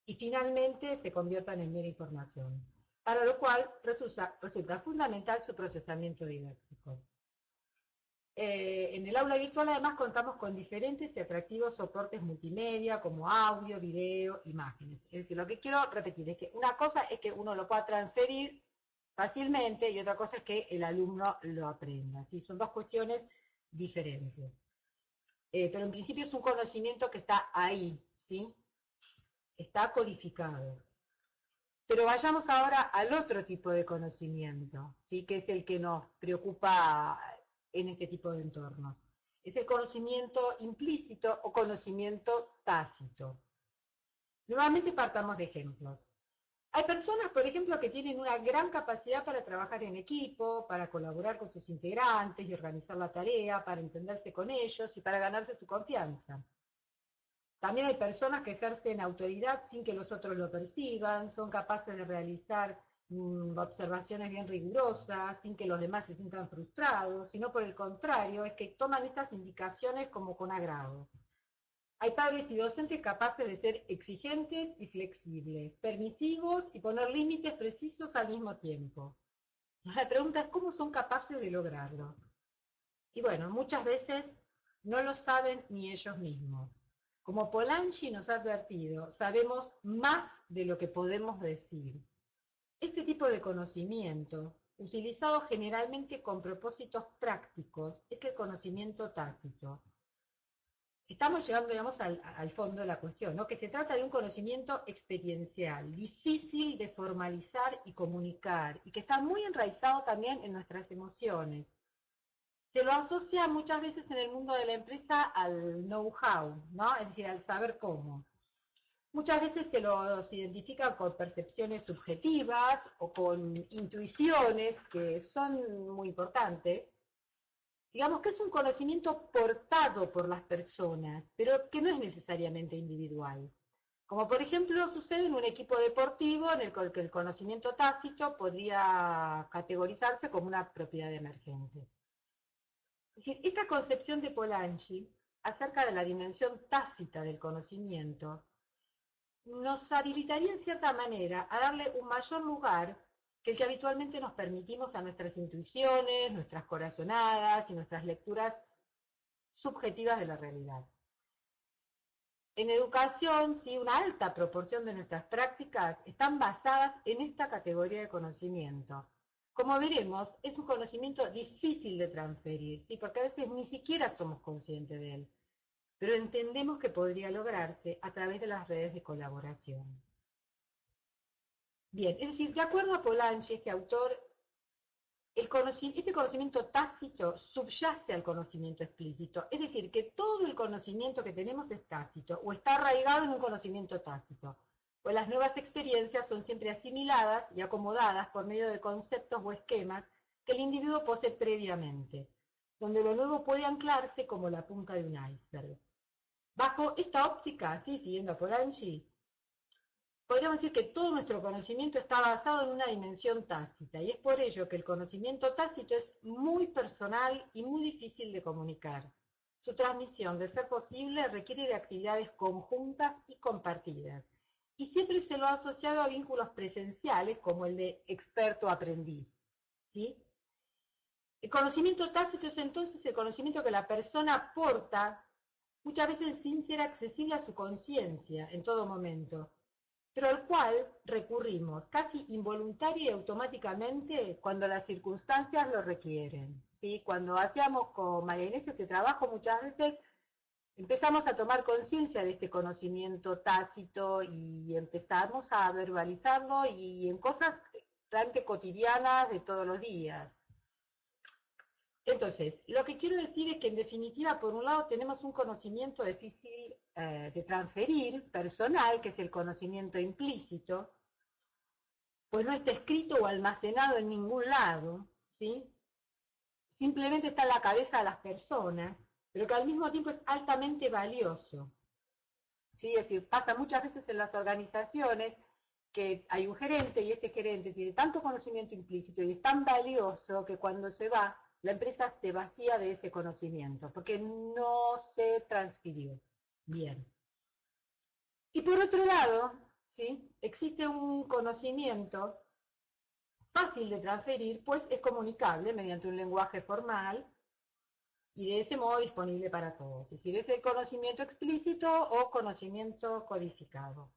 Y finalmente se conviertan en mera información, para lo cual resulta fundamental su procesamiento didáctico. En el aula virtual además contamos con diferentes y atractivos soportes multimedia como audio, video, imágenes. Es decir, lo que quiero repetir es que una cosa es que uno lo pueda transferir fácilmente y otra cosa es que el alumno lo aprenda, ¿sí? Son dos cuestiones diferentes. Pero en principio es un conocimiento que está ahí, ¿sí? Está codificado. Pero vayamos ahora al otro tipo de conocimiento, ¿sí? Que es el que nos preocupa en este tipo de entornos. Es el conocimiento implícito o conocimiento tácito. Nuevamente partamos de ejemplos. Hay personas, por ejemplo, que tienen una gran capacidad para trabajar en equipo, para colaborar con sus integrantes y organizar la tarea, para entenderse con ellos y para ganarse su confianza. También hay personas que ejercen autoridad sin que los otros lo perciban, son capaces de realizar observaciones bien rigurosas, sin que los demás se sientan frustrados, sino por el contrario, es que toman estas indicaciones como con agrado. Hay padres y docentes capaces de ser exigentes y flexibles, permisivos y poner límites precisos al mismo tiempo. La pregunta es cómo son capaces de lograrlo. Y bueno, muchas veces no lo saben ni ellos mismos. Como Polanyi nos ha advertido, sabemos más de lo que podemos decir. Este tipo de conocimiento, utilizado generalmente con propósitos prácticos, es el conocimiento tácito. Estamos llegando, digamos, al fondo de la cuestión, ¿no? Que se trata de un conocimiento experiencial, difícil de formalizar y comunicar, y que está muy enraizado también en nuestras emociones. Se lo asocia muchas veces en el mundo de la empresa al know-how, ¿no? Es decir, al saber cómo. Muchas veces se los identifica con percepciones subjetivas o con intuiciones que son muy importantes. Digamos que es un conocimiento portado por las personas, pero que no es necesariamente individual. Como por ejemplo sucede en un equipo deportivo en el que el conocimiento tácito podría categorizarse como una propiedad emergente. Es decir, esta concepción de Polanyi acerca de la dimensión tácita del conocimiento nos habilitaría en cierta manera a darle un mayor lugar que el que habitualmente nos permitimos a nuestras intuiciones, nuestras corazonadas y nuestras lecturas subjetivas de la realidad. En educación, sí, una alta proporción de nuestras prácticas están basadas en esta categoría de conocimiento. Como veremos, es un conocimiento difícil de transferir, ¿sí? Porque a veces ni siquiera somos conscientes de él, pero entendemos que podría lograrse a través de las redes de colaboración. Bien, es decir, de acuerdo a Polanyi, este autor, este conocimiento tácito subyace al conocimiento explícito, es decir, que todo el conocimiento que tenemos es tácito, o está arraigado en un conocimiento tácito, pues las nuevas experiencias son siempre asimiladas y acomodadas por medio de conceptos o esquemas que el individuo posee previamente, donde lo nuevo puede anclarse como la punta de un iceberg. Bajo esta óptica, ¿sí? Siguiendo a Polanyi, podríamos decir que todo nuestro conocimiento está basado en una dimensión tácita, y es por ello que el conocimiento tácito es muy personal y muy difícil de comunicar. Su transmisión, de ser posible, requiere de actividades conjuntas y compartidas, y siempre se lo ha asociado a vínculos presenciales como el de experto-aprendiz, ¿sí? El conocimiento tácito es entonces el conocimiento que la persona aporta, muchas veces sin ser accesible a su conciencia en todo momento, pero al cual recurrimos casi involuntaria y automáticamente cuando las circunstancias lo requieren, ¿sí? Cuando hacíamos con María Inés este trabajo, muchas veces empezamos a tomar conciencia de este conocimiento tácito y empezamos a verbalizarlo y en cosas realmente cotidianas de todos los días. Entonces, lo que quiero decir es que en definitiva, por un lado, tenemos un conocimiento difícil de transferir, personal, que es el conocimiento implícito, pues no está escrito o almacenado en ningún lado, ¿sí? Simplemente está en la cabeza de las personas, pero que al mismo tiempo es altamente valioso, ¿sí? Es decir, pasa muchas veces en las organizaciones que hay un gerente y este gerente tiene tanto conocimiento implícito y es tan valioso que cuando se va, la empresa se vacía de ese conocimiento, porque no se transfirió. Bien. Y por otro lado, ¿sí? Existe un conocimiento fácil de transferir, pues es comunicable mediante un lenguaje formal y de ese modo disponible para todos. Es decir, es el conocimiento explícito o conocimiento codificado.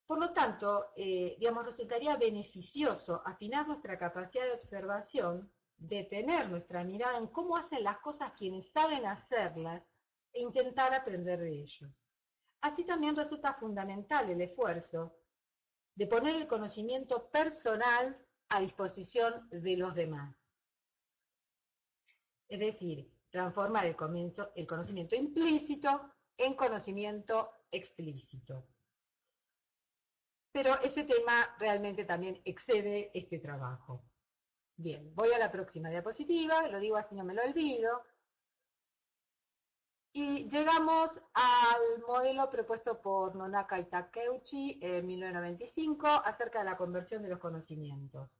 Por lo tanto, digamos, resultaría beneficioso afinar nuestra capacidad de observación, detener nuestra mirada en cómo hacen las cosas quienes saben hacerlas e intentar aprender de ellos. Así también resulta fundamental el esfuerzo de poner el conocimiento personal a disposición de los demás. Es decir, transformar el conocimiento implícito en conocimiento explícito. Pero ese tema realmente también excede este trabajo. Bien, voy a la próxima diapositiva, lo digo así no me lo olvido. Y llegamos al modelo propuesto por Nonaka y Takeuchi en 1995 acerca de la conversión de los conocimientos.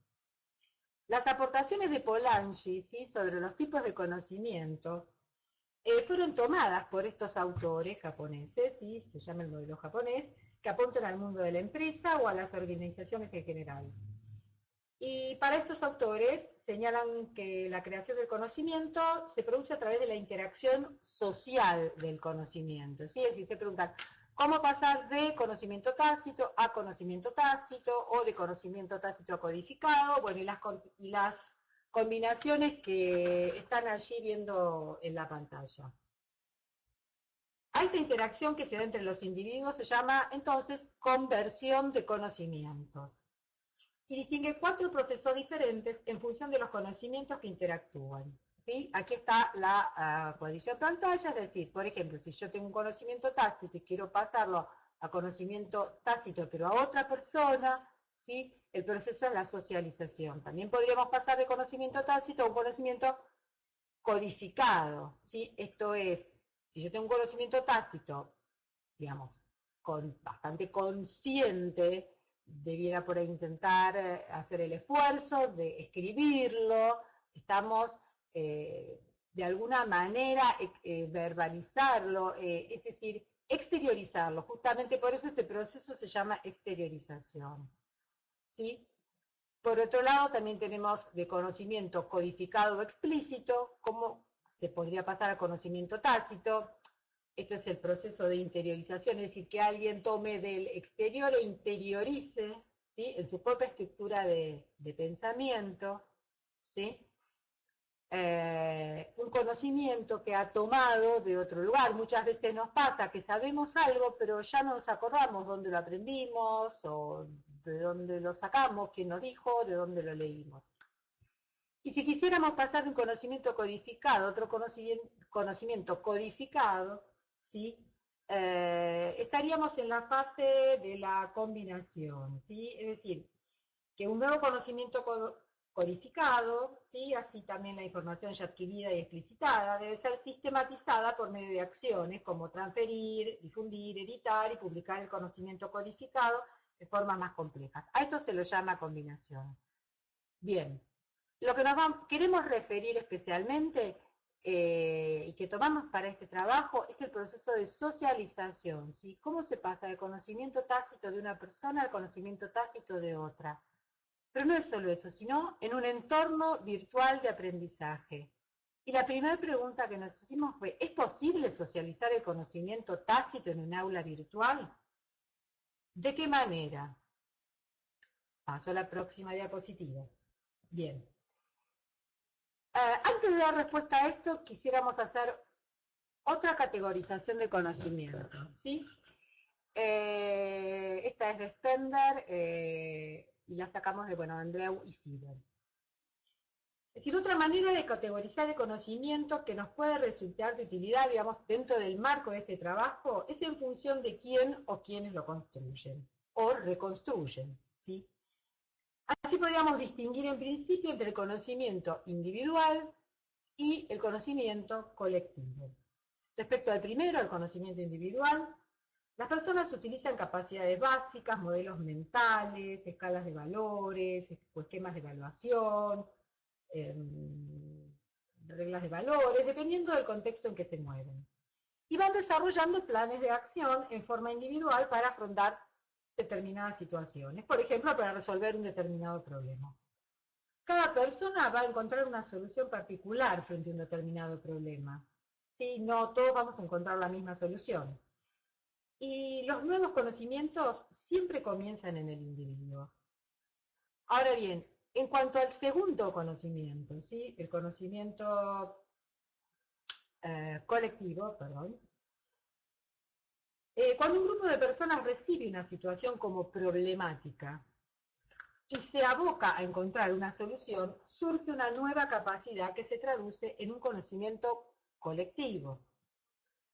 Las aportaciones de Polanyi, ¿sí?, sobre los tipos de conocimiento fueron tomadas por estos autores japoneses, ¿sí?, se llama el modelo japonés, que apuntan al mundo de la empresa o a las organizaciones en general. Y para estos autores señalan que la creación del conocimiento se produce a través de la interacción social del conocimiento, ¿sí? Es decir, se preguntan, ¿cómo pasar de conocimiento tácito a conocimiento tácito o de conocimiento tácito a codificado? Bueno, y las combinaciones que están allí viendo en la pantalla. A esta interacción que se da entre los individuos se llama entonces conversión de conocimientos. Y distingue 4 procesos diferentes en función de los conocimientos que interactúan, ¿sí? Aquí está la cuadrilla de pantalla, es decir, por ejemplo, si yo tengo un conocimiento tácito y quiero pasarlo a conocimiento tácito pero a otra persona, ¿sí?, el proceso es la socialización. También podríamos pasar de conocimiento tácito a un conocimiento codificado, ¿sí? Esto es, si yo tengo un conocimiento tácito, digamos, bastante consciente, debiera por ahí intentar hacer el esfuerzo de escribirlo, estamos de alguna manera verbalizarlo, es decir, exteriorizarlo. Justamente por eso este proceso se llama exteriorización, ¿sí? Por otro lado, también tenemos de conocimiento codificado o explícito, como se podría pasar a conocimiento tácito. Esto es el proceso de interiorización, es decir, que alguien tome del exterior e interiorice, ¿sí?, en su propia estructura de pensamiento, ¿sí?, un conocimiento que ha tomado de otro lugar. Muchas veces nos pasa que sabemos algo, pero ya no nos acordamos dónde lo aprendimos, o de dónde lo sacamos, quién nos dijo, de dónde lo leímos. Y si quisiéramos pasar de un conocimiento codificado a otro conocimiento codificado, ¿sí?, estaríamos en la fase de la combinación, ¿sí? Es decir, que un nuevo conocimiento codificado, ¿sí?, así también la información ya adquirida y explicitada, debe ser sistematizada por medio de acciones como transferir, difundir, editar y publicar el conocimiento codificado de formas más complejas. A esto se lo llama combinación. Bien, lo que queremos referir especialmente y que tomamos para este trabajo es el proceso de socialización, ¿sí? ¿Cómo se pasa del conocimiento tácito de una persona al conocimiento tácito de otra? Pero no es solo eso, sino en un entorno virtual de aprendizaje. Y la primera pregunta que nos hicimos fue, ¿es posible socializar el conocimiento tácito en un aula virtual? ¿De qué manera? Paso a la próxima diapositiva. Bien. Antes de dar respuesta a esto, quisiéramos hacer otra categorización de conocimiento, ¿sí? Esta es de Spender y la sacamos de, bueno, Andreu y Sieber. Es decir, otra manera de categorizar el conocimiento que nos puede resultar de utilidad, digamos, dentro del marco de este trabajo, es en función de quién o quiénes lo construyen o reconstruyen, ¿sí? Así podríamos distinguir en principio entre el conocimiento individual y el conocimiento colectivo. Respecto al primero, el conocimiento individual, las personas utilizan capacidades básicas, modelos mentales, escalas de valores, esquemas de evaluación, reglas de valores, dependiendo del contexto en que se mueven. Y van desarrollando planes de acción en forma individual para afrontar determinadas situaciones, por ejemplo, para resolver un determinado problema. Cada persona va a encontrar una solución particular frente a un determinado problema. ¿Sí? No todos vamos a encontrar la misma solución. Y los nuevos conocimientos siempre comienzan en el individuo. Ahora bien, en cuanto al segundo conocimiento, ¿sí? El conocimiento colectivo, perdón. Cuando un grupo de personas recibe una situación como problemática y se aboca a encontrar una solución, surge una nueva capacidad que se traduce en un conocimiento colectivo.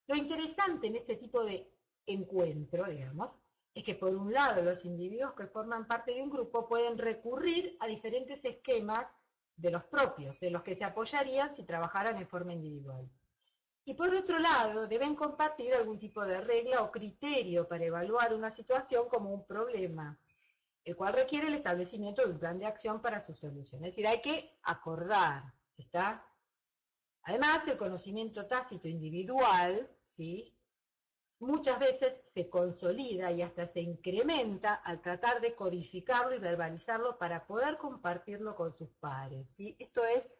Lo interesante en este tipo de encuentro, digamos, es que por un lado los individuos que forman parte de un grupo pueden recurrir a diferentes esquemas de los propios, en los que se apoyarían si trabajaran en forma individual. Y por otro lado, deben compartir algún tipo de regla o criterio para evaluar una situación como un problema, el cual requiere el establecimiento de un plan de acción para su solución. Es decir, hay que acordar, ¿está? Además, el conocimiento tácito individual, ¿sí?, muchas veces se consolida y hasta se incrementa al tratar de codificarlo y verbalizarlo para poder compartirlo con sus pares, ¿sí? Esto es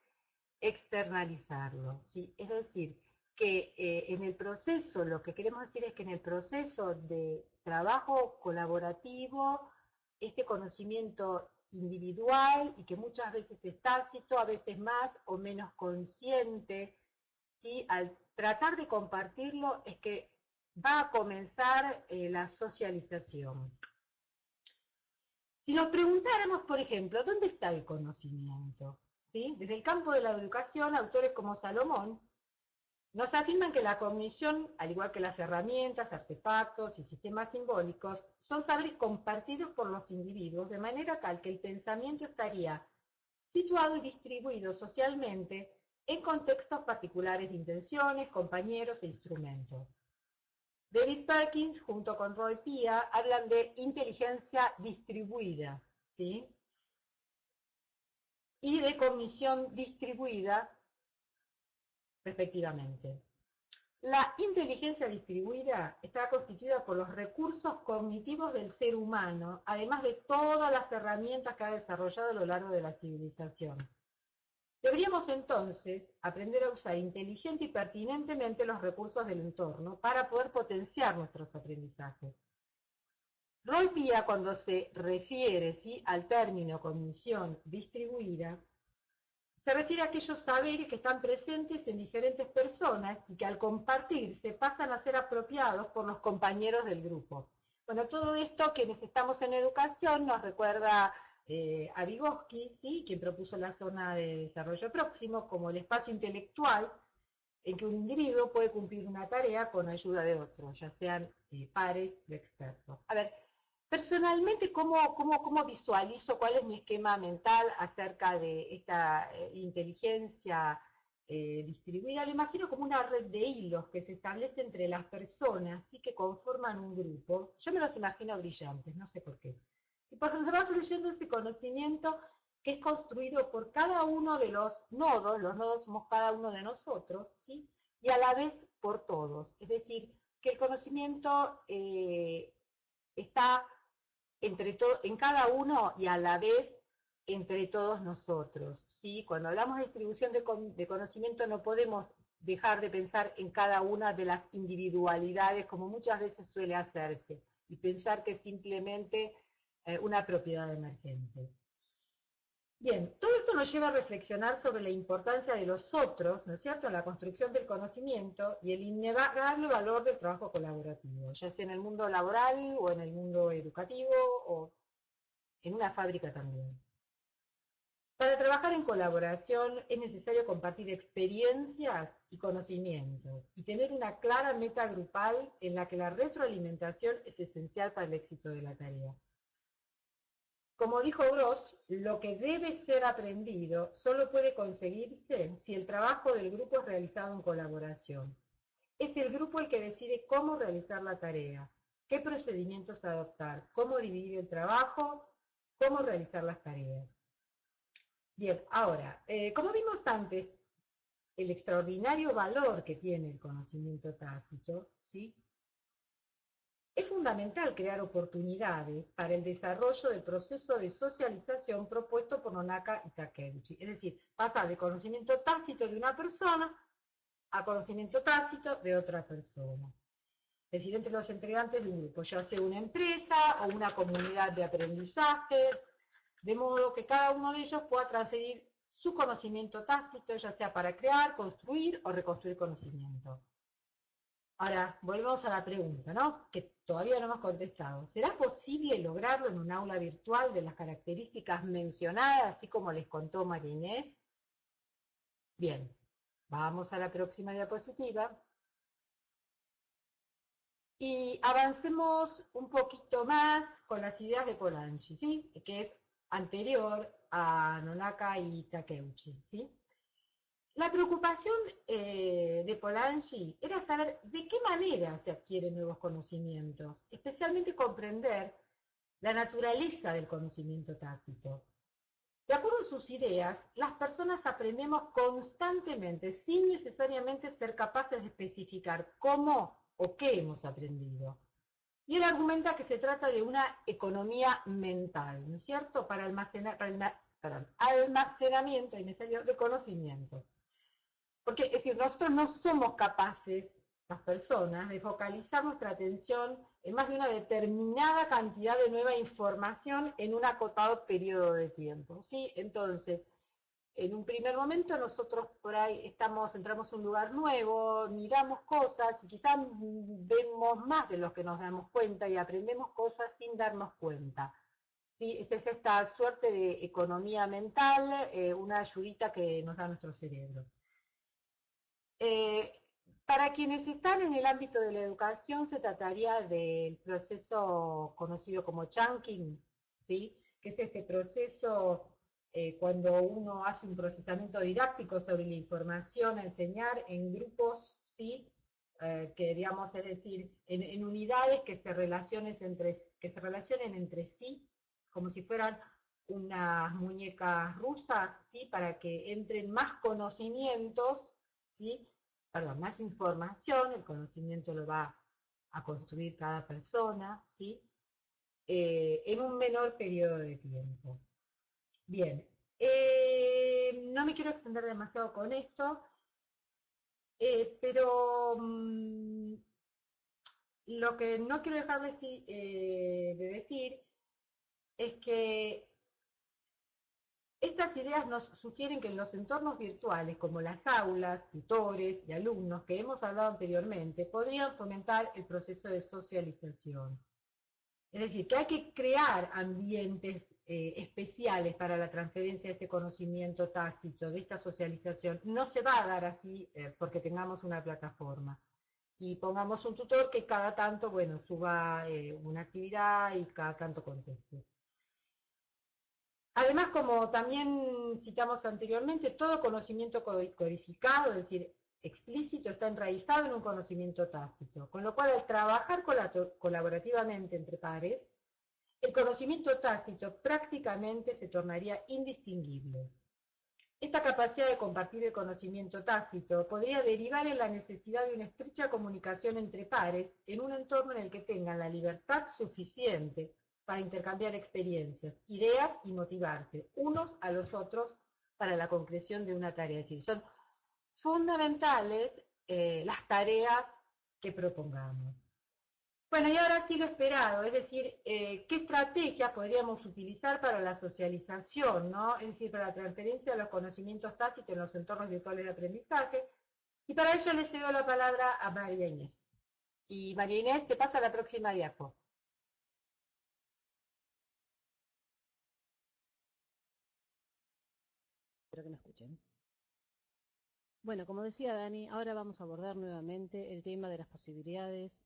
externalizarlo, ¿sí? Es decir, que en el proceso, lo que queremos decir es que en el proceso de trabajo colaborativo, este conocimiento individual y que muchas veces es tácito, a veces más o menos consciente, ¿sí?, al tratar de compartirlo es que va a comenzar la socialización. Si nos preguntáramos, por ejemplo, ¿dónde está el conocimiento? ¿Sí? Desde el campo de la educación, autores como Salomón nos afirman que la cognición, al igual que las herramientas, artefactos y sistemas simbólicos, son saberes compartidos por los individuos, de manera tal que el pensamiento estaría situado y distribuido socialmente en contextos particulares de intenciones, compañeros e instrumentos. David Perkins, junto con Roy Pia, hablan de inteligencia distribuida, ¿sí?, y de cognición distribuida, respectivamente. La inteligencia distribuida está constituida por los recursos cognitivos del ser humano, además de todas las herramientas que ha desarrollado a lo largo de la civilización. Deberíamos entonces aprender a usar inteligente y pertinentemente los recursos del entorno para poder potenciar nuestros aprendizajes. Roy Pia, cuando se refiere, ¿sí?, al término cognición distribuida, se refiere a aquellos saberes que están presentes en diferentes personas y que al compartirse pasan a ser apropiados por los compañeros del grupo. Bueno, todo esto, quienes estamos en educación, nos recuerda a Vygotsky, ¿sí?, quien propuso la zona de desarrollo próximo como el espacio intelectual en que un individuo puede cumplir una tarea con ayuda de otros, ya sean pares o expertos. A ver, personalmente, ¿cómo visualizo cuál es mi esquema mental acerca de esta inteligencia distribuida? Lo imagino como una red de hilos que se establece entre las personas, ¿sí?, que conforman un grupo. Yo me los imagino brillantes, no sé por qué. Y por donde va fluyendo ese conocimiento que es construido por cada uno de los nodos somos cada uno de nosotros, ¿sí?, y a la vez por todos. Es decir, que el conocimiento está en cada uno y a la vez entre todos nosotros, ¿sí? Cuando hablamos de distribución de conocimiento no podemos dejar de pensar en cada una de las individualidades, como muchas veces suele hacerse, y pensar que es simplemente una propiedad emergente. Bien, todo esto nos lleva a reflexionar sobre la importancia de los otros, ¿no es cierto?, en la construcción del conocimiento y el innegable valor del trabajo colaborativo, ya sea en el mundo laboral o en el mundo educativo o en una fábrica también. Para trabajar en colaboración es necesario compartir experiencias y conocimientos y tener una clara meta grupal en la que la retroalimentación es esencial para el éxito de la tarea. Como dijo Gross, lo que debe ser aprendido solo puede conseguirse si el trabajo del grupo es realizado en colaboración. Es el grupo el que decide cómo realizar la tarea, qué procedimientos adoptar, cómo dividir el trabajo, cómo realizar las tareas. Bien, ahora, como vimos antes, el extraordinario valor que tiene el conocimiento tácito, ¿sí?, es fundamental crear oportunidades para el desarrollo del proceso de socialización propuesto por Nonaka y Takeuchi. Es decir, pasar de conocimiento tácito de una persona a conocimiento tácito de otra persona. Es decir, entre los integrantes de un grupo, ya sea una empresa o una comunidad de aprendizaje, de modo que cada uno de ellos pueda transferir su conocimiento tácito, ya sea para crear, construir o reconstruir conocimiento. Ahora, volvemos a la pregunta, ¿no? Que todavía no hemos contestado. ¿Será posible lograrlo en un aula virtual de las características mencionadas, así como les contó María Inés? Bien, vamos a la próxima diapositiva. Y avancemos un poquito más con las ideas de Polanyi, ¿sí? Que es anterior a Nonaka y Takeuchi, ¿sí? La preocupación de Polanyi era saber de qué manera se adquieren nuevos conocimientos, especialmente comprender la naturaleza del conocimiento tácito. De acuerdo a sus ideas, las personas aprendemos constantemente, sin necesariamente ser capaces de especificar cómo o qué hemos aprendido. Y él argumenta que se trata de una economía mental, ¿no es cierto?, para el almacenamiento de conocimientos. Porque, es decir, nosotros no somos capaces, las personas, de focalizar nuestra atención en más de una determinada cantidad de nueva información en un acotado periodo de tiempo, ¿sí? Entonces, en un primer momento nosotros por ahí entramos a un lugar nuevo, miramos cosas y quizás vemos más de lo que nos damos cuenta y aprendemos cosas sin darnos cuenta. ¿Sí? Esta es esta suerte de economía mental, una ayudita que nos da nuestro cerebro. Para quienes están en el ámbito de la educación se trataría del proceso conocido como chunking, ¿sí? Que es este proceso cuando uno hace un procesamiento didáctico sobre la información a enseñar en grupos, ¿sí? Que digamos, es decir, en unidades que se relacionen entre sí, como si fueran unas muñecas rusas, ¿sí? Para que entren más conocimientos, ¿sí? Perdón, más información, el conocimiento lo va a construir cada persona, ¿sí? En un menor periodo de tiempo. Bien, no me quiero extender demasiado con esto, pero lo que no quiero dejar de decir es que estas ideas nos sugieren que en los entornos virtuales, como las aulas, tutores y alumnos que hemos hablado anteriormente, podrían fomentar el proceso de socialización. Es decir, que hay que crear ambientes especiales para la transferencia de este conocimiento tácito, de esta socialización. No se va a dar así porque tengamos una plataforma. Y pongamos un tutor que cada tanto, bueno, suba una actividad y cada tanto conteste. Además, como también citamos anteriormente, todo conocimiento codificado, es decir, explícito, está enraizado en un conocimiento tácito, con lo cual al trabajar colaborativamente entre pares, el conocimiento tácito prácticamente se tornaría indistinguible. Esta capacidad de compartir el conocimiento tácito podría derivar en la necesidad de una estrecha comunicación entre pares en un entorno en el que tengan la libertad suficiente para intercambiar experiencias, ideas y motivarse unos a los otros para la concreción de una tarea. Es decir, son fundamentales las tareas que propongamos. Bueno, y ahora sí lo esperado, es decir, ¿qué estrategias podríamos utilizar para la socialización, ¿no? Es decir, para la transferencia de los conocimientos tácitos en los entornos virtuales de aprendizaje? Y para ello le cedo la palabra a María Inés. Y María Inés, te paso a la próxima diapo. Espero que me escuchen. Bueno, como decía Dani, ahora vamos a abordar nuevamente el tema de las posibilidades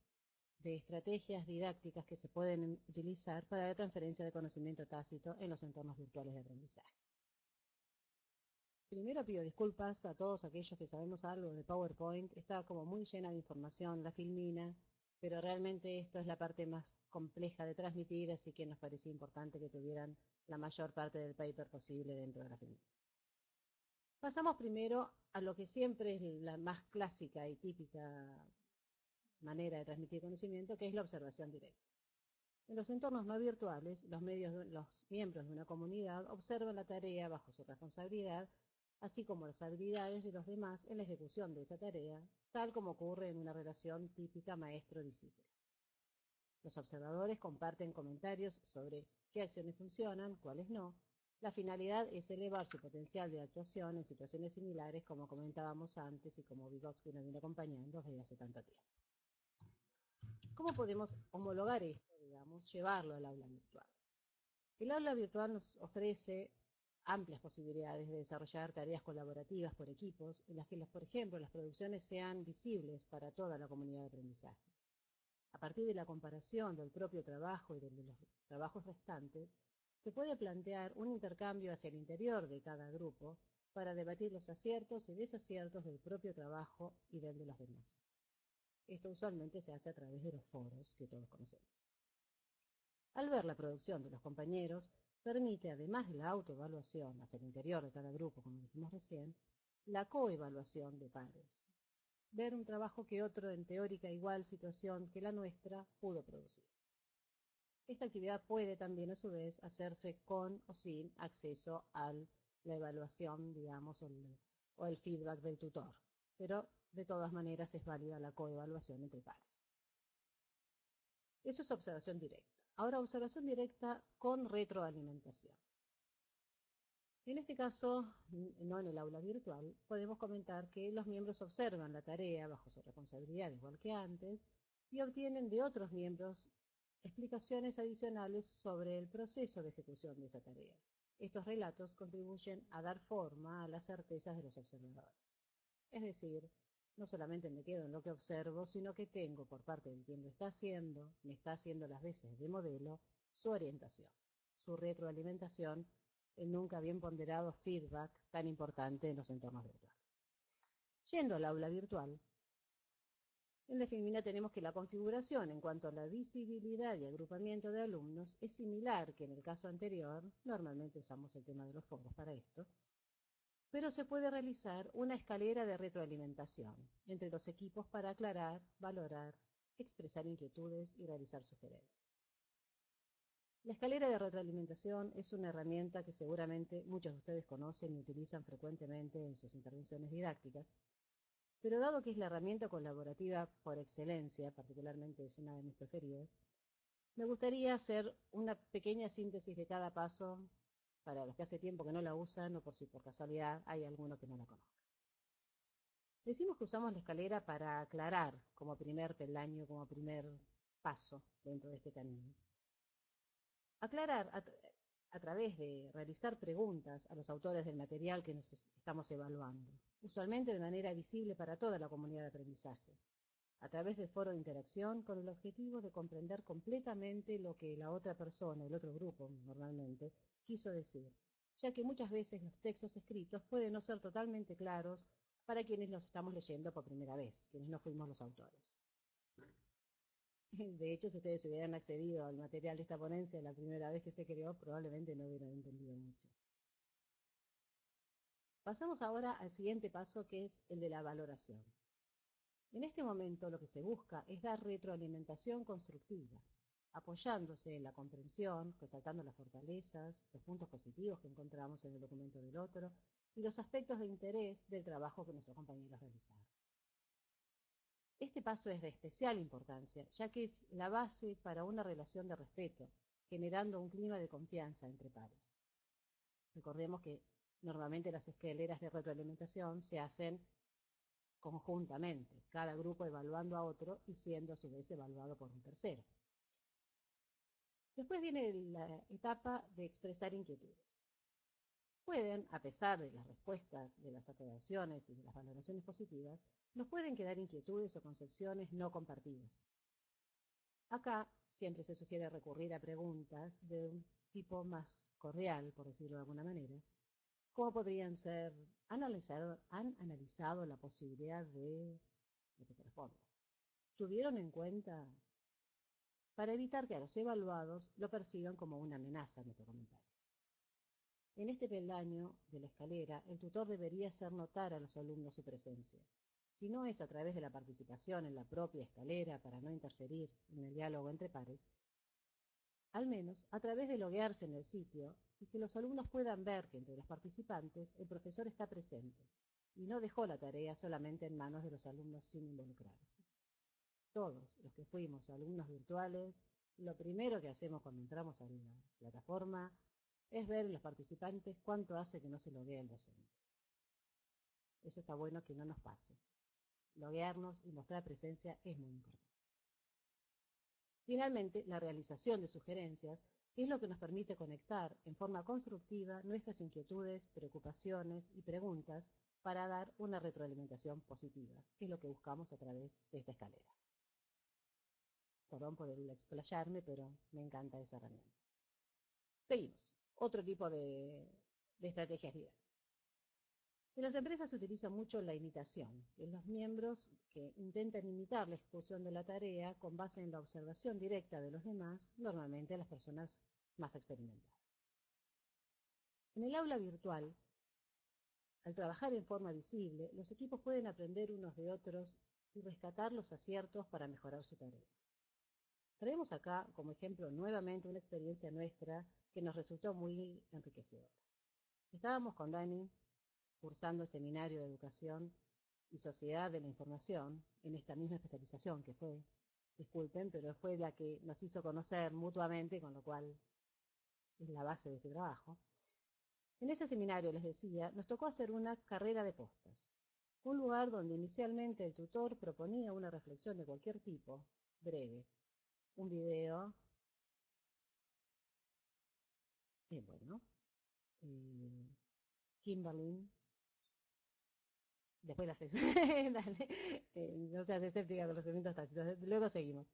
de estrategias didácticas que se pueden utilizar para la transferencia de conocimiento tácito en los entornos virtuales de aprendizaje. Primero pido disculpas a todos aquellos que sabemos algo de PowerPoint, está como muy llena de información, la filmina, pero realmente esto es la parte más compleja de transmitir, así que nos parecía importante que tuvieran la mayor parte del paper posible dentro de la filmina. Pasamos primero a lo que siempre es la más clásica y típica manera de transmitir conocimiento, que es la observación directa. En los entornos no virtuales, los miembros de una comunidad observan la tarea bajo su responsabilidad así como las habilidades de los demás en la ejecución de esa tarea, tal como ocurre en una relación típica maestro-discípulo. Los observadores comparten comentarios sobre qué acciones funcionan, cuáles no. La finalidad es elevar su potencial de actuación en situaciones similares, como comentábamos antes y como Vygotsky nos viene acompañando desde hace tanto tiempo. ¿Cómo podemos homologar esto, digamos, llevarlo al aula virtual? El aula virtual nos ofrece amplias posibilidades de desarrollar tareas colaborativas por equipos, en las que, por ejemplo, las producciones sean visibles para toda la comunidad de aprendizaje. A partir de la comparación del propio trabajo y de los trabajos restantes, se puede plantear un intercambio hacia el interior de cada grupo para debatir los aciertos y desaciertos del propio trabajo y del de los demás. Esto usualmente se hace a través de los foros que todos conocemos. Al ver la producción de los compañeros, permite, además de la autoevaluación hacia el interior de cada grupo, como dijimos recién, la coevaluación de pares. Ver un trabajo que otro en teórica igual situación que la nuestra pudo producir. Esta actividad puede también, a su vez, hacerse con o sin acceso a la evaluación, digamos, o el feedback del tutor, pero de todas maneras es válida la coevaluación entre pares. Eso es observación directa. Ahora, observación directa con retroalimentación. En este caso, no en el aula virtual, podemos comentar que los miembros observan la tarea bajo su responsabilidad igual que antes y obtienen de otros miembros explicaciones adicionales sobre el proceso de ejecución de esa tarea. Estos relatos contribuyen a dar forma a las certezas de los observadores. Es decir, no solamente me quedo en lo que observo, sino que tengo por parte de quien lo está haciendo, me está haciendo las veces de modelo, su orientación, su retroalimentación, el nunca bien ponderado feedback tan importante en los entornos virtuales. Yendo al aula virtual, en definitiva tenemos que la configuración en cuanto a la visibilidad y agrupamiento de alumnos es similar que en el caso anterior, normalmente usamos el tema de los foros para esto, pero se puede realizar una escalera de retroalimentación entre los equipos para aclarar, valorar, expresar inquietudes y realizar sugerencias. La escalera de retroalimentación es una herramienta que seguramente muchos de ustedes conocen y utilizan frecuentemente en sus intervenciones didácticas, pero dado que es la herramienta colaborativa por excelencia, particularmente es una de mis preferidas, me gustaría hacer una pequeña síntesis de cada paso para los que hace tiempo que no la usan o por si por casualidad hay alguno que no la conozca. Decimos que usamos la escalera para aclarar como primer peldaño, como primer paso dentro de este camino. Aclarar a través de realizar preguntas a los autores del material que nos estamos evaluando, usualmente de manera visible para toda la comunidad de aprendizaje, a través de foro de interacción con el objetivo de comprender completamente lo que la otra persona, el otro grupo normalmente, quiso decir, ya que muchas veces los textos escritos pueden no ser totalmente claros para quienes los estamos leyendo por primera vez, quienes no fuimos los autores. De hecho, si ustedes hubieran accedido al material de esta ponencia la primera vez que se creó, probablemente no hubieran entendido mucho. Pasamos ahora al siguiente paso, que es el de la valoración. En este momento lo que se busca es dar retroalimentación constructiva, apoyándose en la comprensión, resaltando las fortalezas, los puntos positivos que encontramos en el documento del otro y los aspectos de interés del trabajo que nuestros compañeros realizaron. Este paso es de especial importancia, ya que es la base para una relación de respeto, generando un clima de confianza entre pares. Recordemos que normalmente las escaleras de retroalimentación se hacen conjuntamente, cada grupo evaluando a otro y siendo a su vez evaluado por un tercero. Después viene la etapa de expresar inquietudes. Pueden, a pesar de las respuestas de las aprobaciones y de las valoraciones positivas, nos pueden quedar inquietudes o concepciones no compartidas. Acá siempre se sugiere recurrir a preguntas de un tipo más cordial, por decirlo de alguna manera, como podrían ser, ¿han analizado la posibilidad de lo que corresponde? ¿Tuvieron en cuenta? Para evitar que a los evaluados lo perciban como una amenaza en nuestro comentario. En este peldaño de la escalera, el tutor debería hacer notar a los alumnos su presencia. Si no es a través de la participación en la propia escalera para no interferir en el diálogo entre pares, al menos a través de loguearse en el sitio y que los alumnos puedan ver que entre los participantes el profesor está presente y no dejó la tarea solamente en manos de los alumnos sin involucrarse. Todos los que fuimos alumnos virtuales, lo primero que hacemos cuando entramos a la plataforma es ver en los participantes cuánto hace que no se loguea el docente. Eso está bueno que no nos pase. Loguearnos y mostrar presencia es muy importante. Finalmente, la realización de sugerencias es lo que nos permite conectar en forma constructiva nuestras inquietudes, preocupaciones y preguntas para dar una retroalimentación positiva, que es lo que buscamos a través de esta escalera. Perdón por el explayarme, pero me encanta esa herramienta. Seguimos. Otro tipo de estrategias didácticas. En las empresas se utiliza mucho la imitación, en los miembros que intentan imitar la ejecución de la tarea con base en la observación directa de los demás, normalmente las personas más experimentadas. En el aula virtual, al trabajar en forma visible, los equipos pueden aprender unos de otros y rescatar los aciertos para mejorar su tarea. Traemos acá como ejemplo nuevamente una experiencia nuestra que nos resultó muy enriquecedora. Estábamos con Dani cursando el seminario de Educación y Sociedad de la Información en esta misma especialización que fue, disculpen, pero fue la que nos hizo conocer mutuamente, con lo cual es la base de este trabajo. En ese seminario, les decía, nos tocó hacer una carrera de postas, un lugar donde inicialmente el tutor proponía una reflexión de cualquier tipo, breve, un video, bueno, Kimberly, después las dale, no seas escéptica con los elementos tácitos, luego seguimos.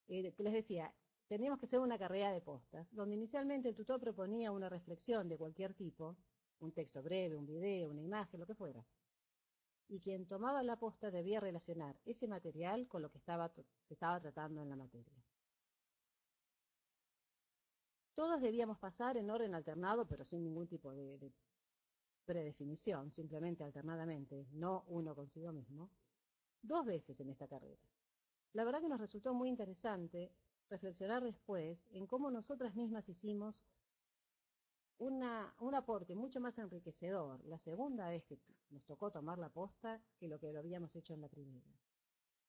Les decía, teníamos que hacer una carrera de postas, donde inicialmente el tutor proponía una reflexión de cualquier tipo, un texto breve, un video, una imagen, lo que fuera. Y quien tomaba la posta debía relacionar ese material con lo que se estaba tratando en la materia. Todos debíamos pasar en orden alternado, pero sin ningún tipo de predefinición, simplemente alternadamente, no uno consigo mismo, 2 veces en esta carrera. La verdad que nos resultó muy interesante reflexionar después en cómo nosotras mismas hicimos un aporte mucho más enriquecedor la segunda vez que nos tocó tomar la posta que lo habíamos hecho en la primera.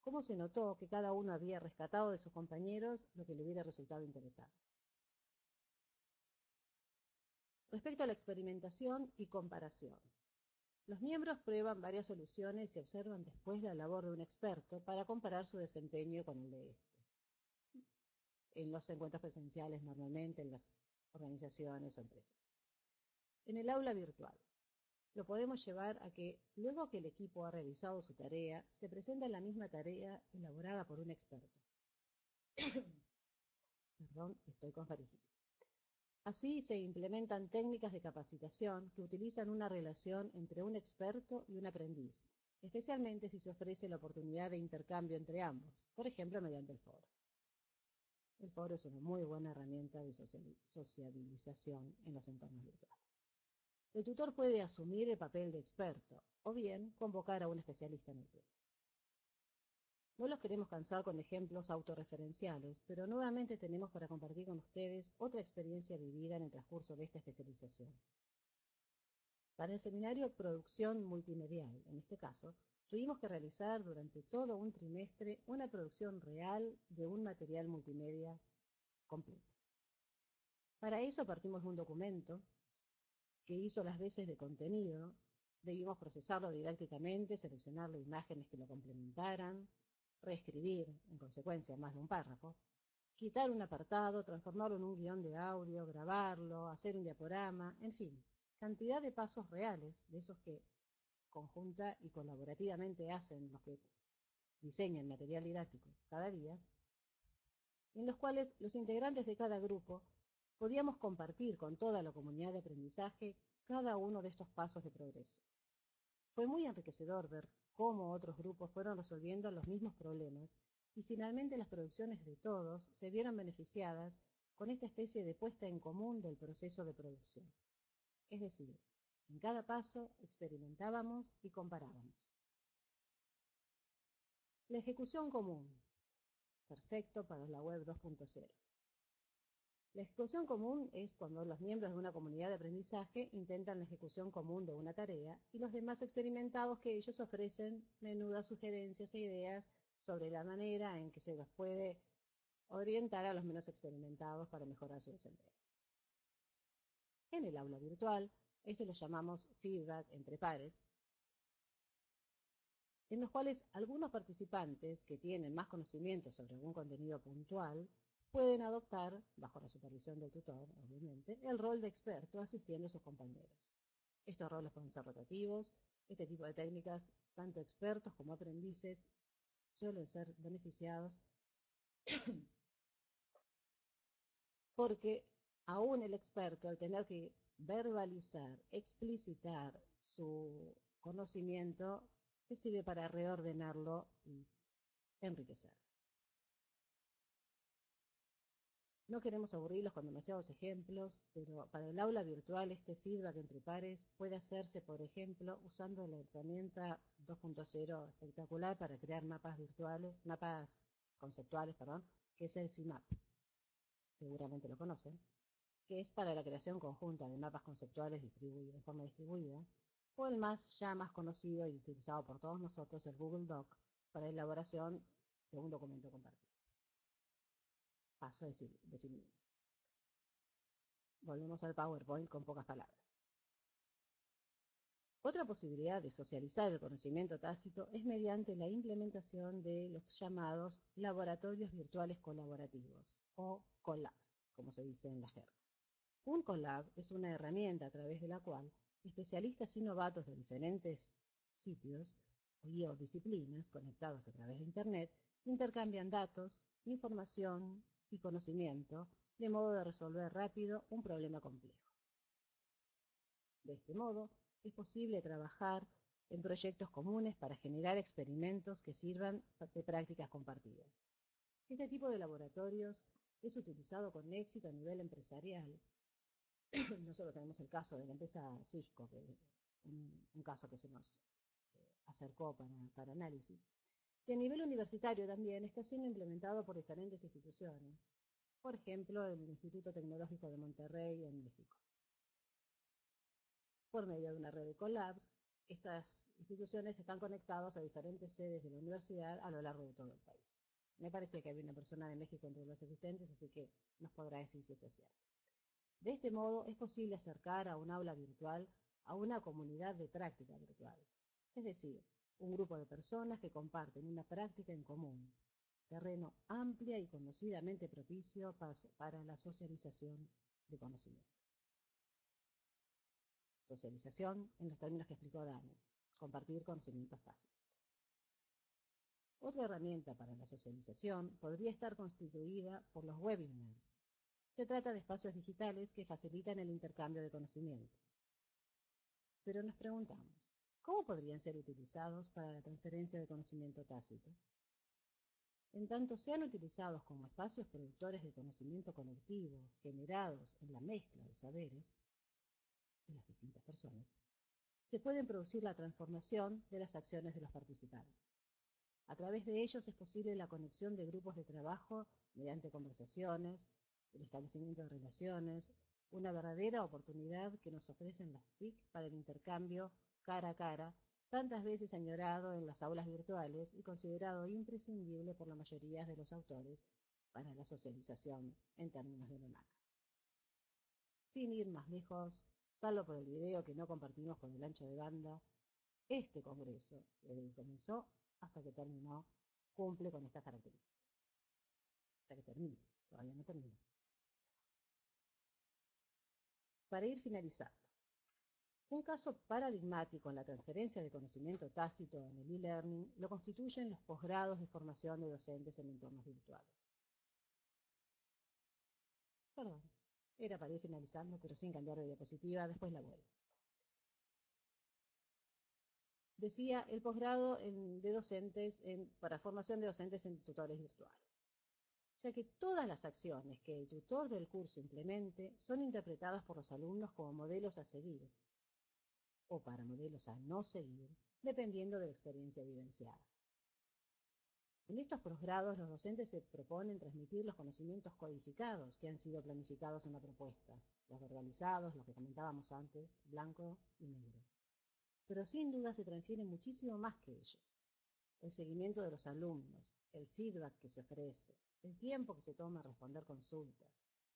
Cómo se notó que cada uno había rescatado de sus compañeros lo que le hubiera resultado interesante. Respecto a la experimentación y comparación, los miembros prueban varias soluciones y observan después la labor de un experto para comparar su desempeño con el de este. En los encuentros presenciales normalmente, en las organizaciones o empresas. En el aula virtual, lo podemos llevar a que, luego que el equipo ha realizado su tarea, se presenta la misma tarea elaborada por un experto. Perdón, estoy con faringitis. Así se implementan técnicas de capacitación que utilizan una relación entre un experto y un aprendiz, especialmente si se ofrece la oportunidad de intercambio entre ambos, por ejemplo mediante el foro. El foro es una muy buena herramienta de sociabilización en los entornos virtuales. El tutor puede asumir el papel de experto o bien convocar a un especialista en el tema. No los queremos cansar con ejemplos autorreferenciales, pero nuevamente tenemos para compartir con ustedes otra experiencia vivida en el transcurso de esta especialización. Para el seminario Producción Multimedial, en este caso, tuvimos que realizar durante todo un trimestre una producción real de un material multimedia completo. Para eso partimos de un documento que hizo las veces de contenido, debimos procesarlo didácticamente, seleccionarle imágenes que lo complementaran, reescribir, en consecuencia, más de un párrafo, quitar un apartado, transformarlo en un guión de audio, grabarlo, hacer un diaporama, en fin, cantidad de pasos reales, de esos que conjunta y colaborativamente hacen los que diseñan material didáctico cada día, en los cuales los integrantes de cada grupo podíamos compartir con toda la comunidad de aprendizaje cada uno de estos pasos de progreso. Fue muy enriquecedor ver cómo otros grupos fueron resolviendo los mismos problemas y finalmente las producciones de todos se vieron beneficiadas con esta especie de puesta en común del proceso de producción. Es decir, en cada paso experimentábamos y comparábamos. La ejecución común. Perfecto para la web 2.0. La ejecución común es cuando los miembros de una comunidad de aprendizaje intentan la ejecución común de una tarea y los demás experimentados que ellos ofrecen menudas sugerencias e ideas sobre la manera en que se los puede orientar a los menos experimentados para mejorar su desempeño. En el aula virtual, esto lo llamamos feedback entre pares, en los cuales algunos participantes que tienen más conocimiento sobre algún contenido puntual pueden adoptar, bajo la supervisión del tutor, obviamente, el rol de experto asistiendo a sus compañeros. Estos roles pueden ser rotativos. Este tipo de técnicas, tanto expertos como aprendices, suelen ser beneficiados porque aún el experto, al tener que verbalizar, explicitar su conocimiento, le sirve para reordenarlo y enriquecer. No queremos aburrirlos con demasiados ejemplos, pero para el aula virtual este feedback entre pares puede hacerse, por ejemplo, usando la herramienta 2.0 espectacular para crear mapas conceptuales, que es el CMAP. Seguramente lo conocen, que es para la creación conjunta de mapas conceptuales en forma distribuida, o el ya más conocido y utilizado por todos nosotros, el Google Doc, para la elaboración de un documento compartido. Paso a definir. Volvemos al PowerPoint con pocas palabras. Otra posibilidad de socializar el conocimiento tácito es mediante la implementación de los llamados laboratorios virtuales colaborativos, o collabs, como se dice en la jerga. Un collab es una herramienta a través de la cual especialistas y novatos de diferentes sitios o disciplinas conectados a través de Internet intercambian datos, información y conocimiento de modo de resolver rápido un problema complejo. De este modo, es posible trabajar en proyectos comunes para generar experimentos que sirvan de prácticas compartidas. Este tipo de laboratorios es utilizado con éxito a nivel empresarial. Nosotros tenemos el caso de la empresa Cisco, que es un caso que se nos acercó para análisis, y a nivel universitario también está siendo implementado por diferentes instituciones, por ejemplo, el Instituto Tecnológico de Monterrey en México. Por medio de una red de collabs, estas instituciones están conectadas a diferentes sedes de la universidad a lo largo de todo el país. Me parece que había una persona de México entre los asistentes, así que nos podrá decir si esto es cierto. De este modo, es posible acercar a un aula virtual a una comunidad de práctica virtual, es decir, un grupo de personas que comparten una práctica en común, terreno amplia y conocidamente propicio para la socialización de conocimientos. Socialización en los términos que explicó Dani, compartir conocimientos tácitos. Otra herramienta para la socialización podría estar constituida por los webinars. Se trata de espacios digitales que facilitan el intercambio de conocimiento. Pero nos preguntamos, ¿cómo podrían ser utilizados para la transferencia de conocimiento tácito? En tanto sean utilizados como espacios productores de conocimiento colectivo, generados en la mezcla de saberes de las distintas personas, se puede producir la transformación de las acciones de los participantes. A través de ellos es posible la conexión de grupos de trabajo mediante conversaciones, el establecimiento de relaciones, una verdadera oportunidad que nos ofrecen las TIC para el intercambio cara a cara, tantas veces añorado en las aulas virtuales y considerado imprescindible por la mayoría de los autores para la socialización en términos de LONACA. Sin ir más lejos, salvo por el video que no compartimos con el ancho de banda, este congreso, desde que comenzó hasta que terminó, cumple con estas características. Hasta que termine, todavía no termina. Para ir finalizando, un caso paradigmático en la transferencia de conocimiento tácito en el e-learning lo constituyen los posgrados de formación de docentes en entornos virtuales. Perdón, era para ir finalizando, pero sin cambiar de diapositiva, después la vuelvo. Decía el posgrado de docentes para formación de docentes en tutores virtuales. O sea que todas las acciones que el tutor del curso implemente son interpretadas por los alumnos como modelos a seguir, o para modelos a no seguir, dependiendo de la experiencia vivenciada. En estos posgrados los docentes se proponen transmitir los conocimientos codificados que han sido planificados en la propuesta, los verbalizados, los que comentábamos antes, blanco y negro. Pero sin duda se transfiere muchísimo más que ello. El seguimiento de los alumnos, el feedback que se ofrece, el tiempo que se toma en responder consultas,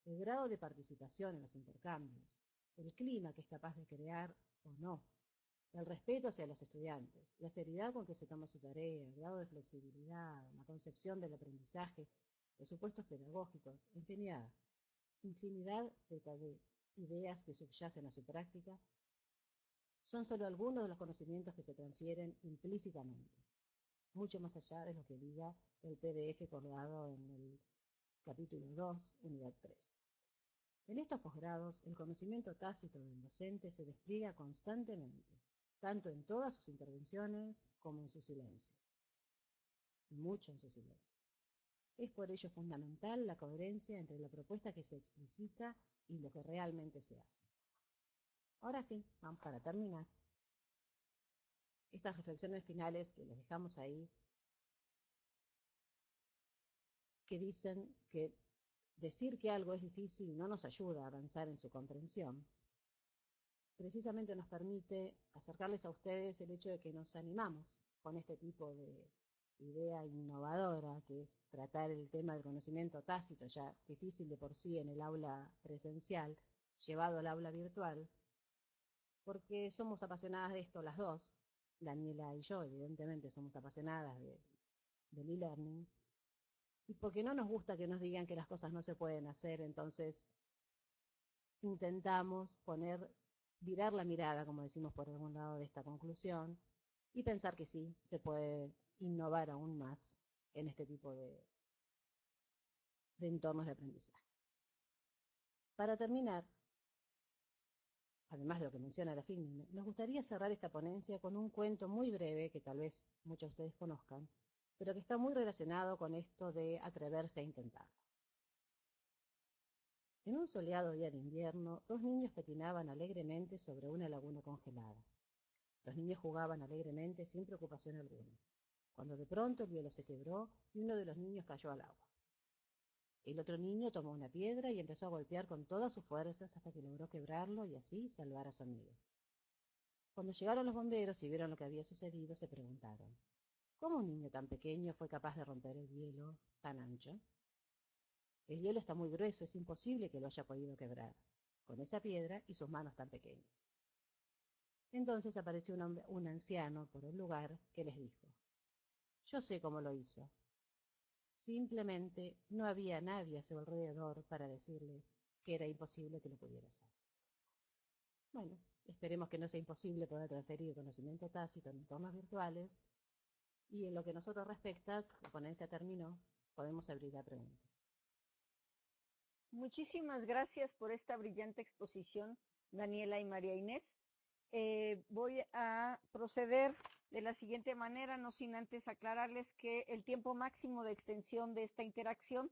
el grado de participación en los intercambios, el clima que es capaz de crear o no, el respeto hacia los estudiantes, la seriedad con que se toma su tarea, el grado de flexibilidad, la concepción del aprendizaje, los supuestos pedagógicos, infinidad de ideas que subyacen a su práctica, son solo algunos de los conocimientos que se transfieren implícitamente, mucho más allá de lo que diga el PDF colgado en el capítulo 2, unidad 3. En estos posgrados, el conocimiento tácito del docente se despliega constantemente, tanto en todas sus intervenciones como en sus silencios, y mucho en sus silencios. Es por ello fundamental la coherencia entre la propuesta que se explicita y lo que realmente se hace. Ahora sí, vamos para terminar. Estas reflexiones finales que les dejamos ahí, que dicen que decir que algo es difícil no nos ayuda a avanzar en su comprensión. Precisamente nos permite acercarles a ustedes el hecho de que nos animamos con este tipo de idea innovadora, que es tratar el tema del conocimiento tácito, ya difícil de por sí en el aula presencial, llevado al aula virtual, porque somos apasionadas de esto las dos. Daniela y yo, evidentemente, somos apasionadas del e-learning, y porque no nos gusta que nos digan que las cosas no se pueden hacer, entonces intentamos virar la mirada, como decimos por algún lado de esta conclusión, y pensar que sí, se puede innovar aún más en este tipo de entornos de aprendizaje. Para terminar, además de lo que menciona la FICNIN, nos gustaría cerrar esta ponencia con un cuento muy breve que tal vez muchos de ustedes conozcan, pero que está muy relacionado con esto de atreverse a intentarlo. En un soleado día de invierno, dos niños patinaban alegremente sobre una laguna congelada. Los niños jugaban alegremente sin preocupación alguna, cuando de pronto el hielo se quebró y uno de los niños cayó al agua. El otro niño tomó una piedra y empezó a golpear con todas sus fuerzas hasta que logró quebrarlo y así salvar a su amigo. Cuando llegaron los bomberos y vieron lo que había sucedido, se preguntaron, ¿cómo un niño tan pequeño fue capaz de romper el hielo tan ancho? El hielo está muy grueso, es imposible que lo haya podido quebrar, con esa piedra y sus manos tan pequeñas. Entonces apareció un anciano por el lugar que les dijo, yo sé cómo lo hizo. Simplemente no había nadie a su alrededor para decirle que era imposible que lo pudiera hacer. Bueno, esperemos que no sea imposible poder transferir conocimiento tácito en entornos virtuales y en lo que a nosotros respecta, la ponencia terminó, podemos abrir a preguntas. Muchísimas gracias por esta brillante exposición, Daniela y María Inés. Voy a proceder de la siguiente manera, no sin antes aclararles que el tiempo máximo de extensión de esta interacción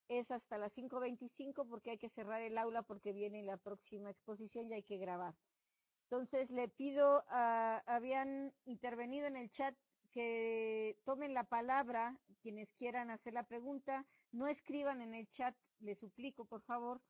es hasta las 5:25 porque hay que cerrar el aula porque viene la próxima exposición y hay que grabar. Entonces le pido habían intervenido en el chat que tomen la palabra quienes quieran hacer la pregunta, no escriban en el chat, les suplico por favor,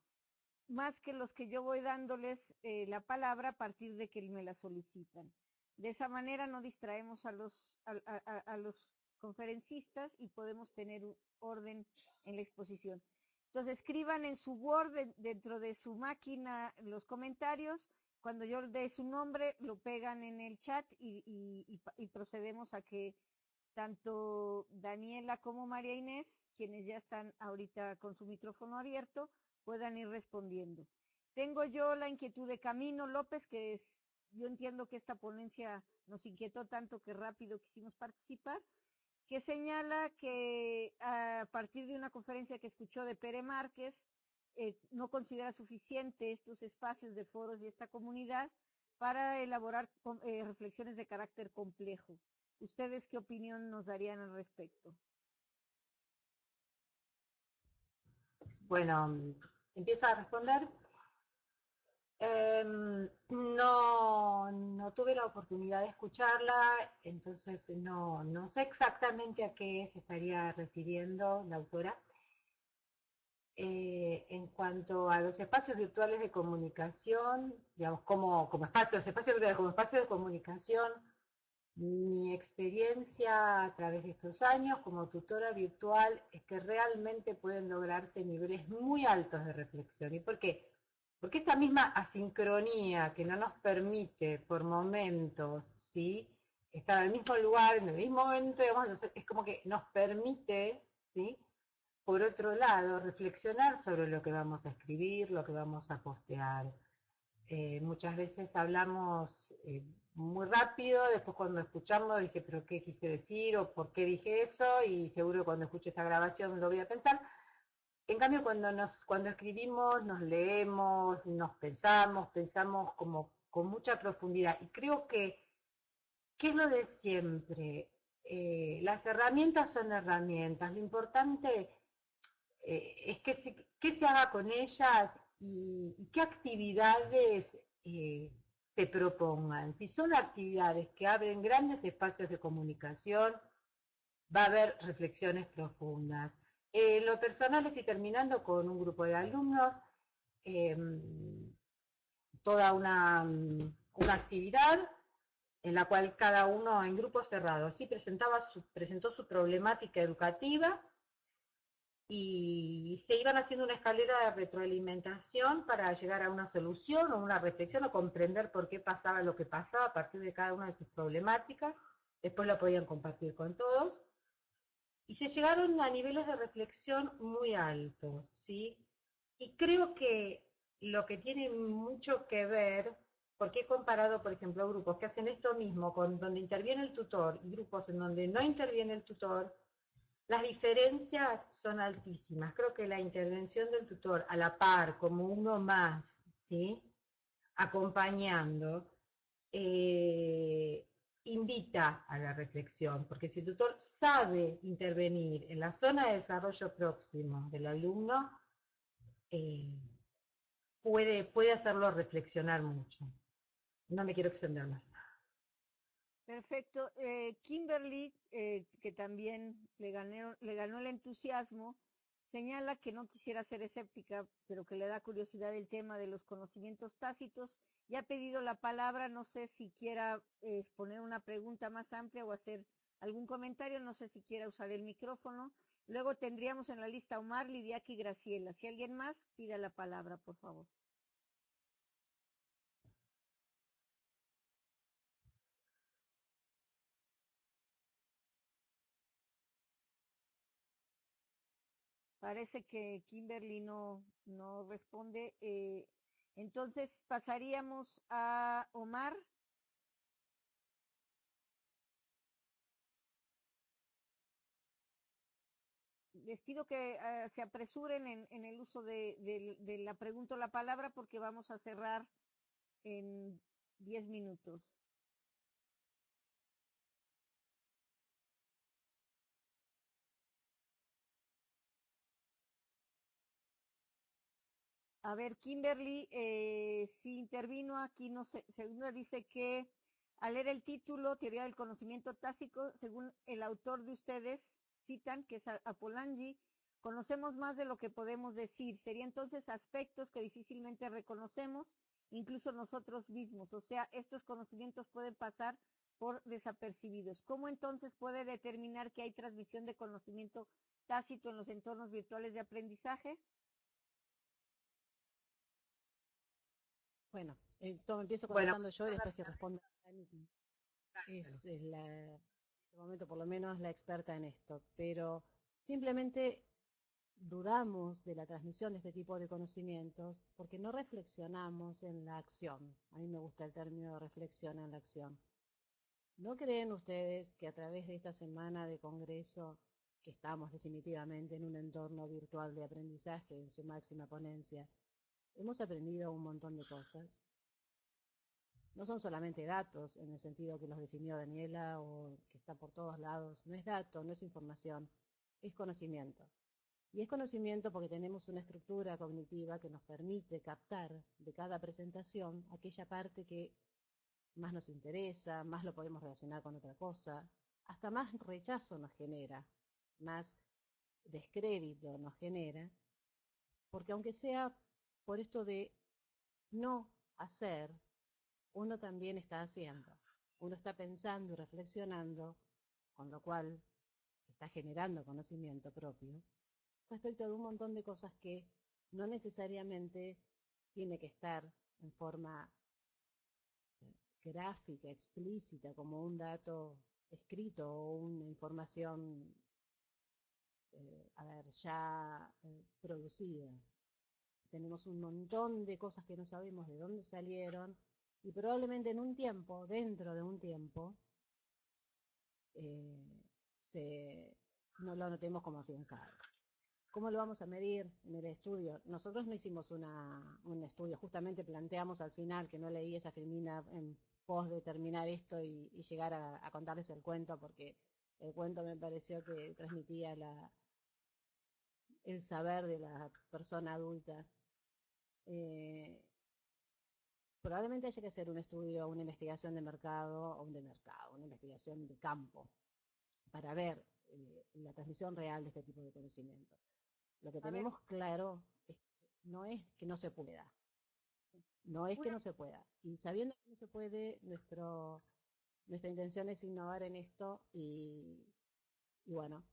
más que los que yo voy dándoles la palabra a partir de que me la solicitan. De esa manera no distraemos a los conferencistas y podemos tener un orden en la exposición. Entonces escriban en su Word, dentro de su máquina, los comentarios. Cuando yo dé su nombre, lo pegan en el chat y procedemos a que tanto Daniela como María Inés, quienes ya están ahorita con su micrófono abierto, puedan ir respondiendo. Tengo yo la inquietud de Camino López, yo entiendo que esta ponencia nos inquietó tanto que rápido quisimos participar, que señala que a partir de una conferencia que escuchó de Pere Márquez, no considera suficiente estos espacios de foros y esta comunidad para elaborar reflexiones de carácter complejo. ¿Ustedes qué opinión nos darían al respecto? Bueno, empiezo a responder. No tuve la oportunidad de escucharla, entonces no sé exactamente a qué se estaría refiriendo la autora. En cuanto a los espacios virtuales de comunicación, digamos, como espacios virtuales como espacio de comunicación, mi experiencia a través de estos años como tutora virtual es que realmente pueden lograrse niveles muy altos de reflexión. ¿Y por qué? Porque esta misma asincronía que no nos permite por momentos, ¿sí?, estar al mismo lugar, en el mismo momento, digamos, es como que nos permite, ¿sí?, por otro lado, reflexionar sobre lo que vamos a escribir, lo que vamos a postear. Muchas veces hablamos muy rápido, después cuando escuchamos dije, pero ¿qué quise decir? ¿O por qué dije eso? Y seguro cuando escuche esta grabación lo voy a pensar. En cambio, cuando escribimos, nos leemos, nos pensamos como con mucha profundidad. Y creo que, ¿qué es lo de siempre? Las herramientas son herramientas. Lo importante es qué se haga con ellas y qué actividades se propongan. Si son actividades que abren grandes espacios de comunicación, va a haber reflexiones profundas. Lo personal, estoy terminando con un grupo de alumnos toda una actividad en la cual cada uno en grupos cerrados ¿sí? presentó su problemática educativa y se iban haciendo una escalera de retroalimentación para llegar a una solución o una reflexión o comprender por qué pasaba lo que pasaba a partir de cada una de sus problemáticas. Después lo podían compartir con todos. Y se llegaron a niveles de reflexión muy altos, ¿sí? Y creo que lo que tiene mucho que ver, porque he comparado, por ejemplo, grupos que hacen esto mismo, con donde interviene el tutor, y grupos en donde no interviene el tutor, las diferencias son altísimas. Creo que la intervención del tutor a la par, como uno más, ¿sí?, acompañando, invita a la reflexión, porque si el tutor sabe intervenir en la zona de desarrollo próximo del alumno, puede hacerlo reflexionar mucho. No me quiero extender más. Perfecto. Kimberly, que también le ganó el entusiasmo, señala que no quisiera ser escéptica, pero que le da curiosidad el tema de los conocimientos tácitos y ha pedido la palabra. No sé si quiera exponer una pregunta más amplia o hacer algún comentario, no sé si quiera usar el micrófono. Luego tendríamos en la lista a Omar, Lidiaki y Graciela. Si alguien más, pida la palabra, por favor. Parece que Kimberly no responde. Entonces pasaríamos a Omar. Les pido que se apresuren en el uso de la pregunta o la palabra porque vamos a cerrar en 10 minutos. A ver, Kimberly, si intervino aquí, no sé, segunda dice que al leer el título, Teoría del Conocimiento Tácito, según el autor de ustedes citan, que es Apolanyi, conocemos más de lo que podemos decir. Sería entonces aspectos que difícilmente reconocemos, incluso nosotros mismos. O sea, estos conocimientos pueden pasar por desapercibidos. ¿Cómo entonces puede determinar que hay transmisión de conocimiento tácito en los entornos virtuales de aprendizaje? Bueno, empiezo contestando yo y después que responda Dani, es en este momento por lo menos la experta en esto, pero simplemente dudamos de la transmisión de este tipo de conocimientos porque no reflexionamos en la acción. A mí me gusta el término de reflexión en la acción. ¿No creen ustedes que a través de esta semana de congreso, que estamos definitivamente en un entorno virtual de aprendizaje en su máxima ponencia, hemos aprendido un montón de cosas? No son solamente datos en el sentido que los definió Daniela o que está por todos lados. No es dato, no es información, es conocimiento. Y es conocimiento porque tenemos una estructura cognitiva que nos permite captar de cada presentación aquella parte que más nos interesa, más lo podemos relacionar con otra cosa, hasta más rechazo nos genera, más descrédito nos genera, porque aunque sea por esto de no hacer, uno también está haciendo, uno está pensando y reflexionando, con lo cual está generando conocimiento propio, respecto de un montón de cosas que no necesariamente tiene que estar en forma gráfica, explícita, como un dato escrito o una información ya producida. Tenemos un montón de cosas que no sabemos de dónde salieron y probablemente en un tiempo, dentro de un tiempo, no lo notemos como afianzado. ¿Cómo lo vamos a medir en el estudio? Nosotros no hicimos un estudio, justamente planteamos al final, que no leí esa filmina en pos de terminar esto y llegar a contarles el cuento, porque el cuento me pareció que transmitía el saber de la persona adulta. Probablemente haya que hacer un estudio, una investigación de mercado, una investigación de campo, para ver la transmisión real de este tipo de conocimientos. Lo que tenemos claro es que no es que no se pueda. No es que no se pueda. Y sabiendo que no se puede, nuestra intención es innovar en esto y bueno,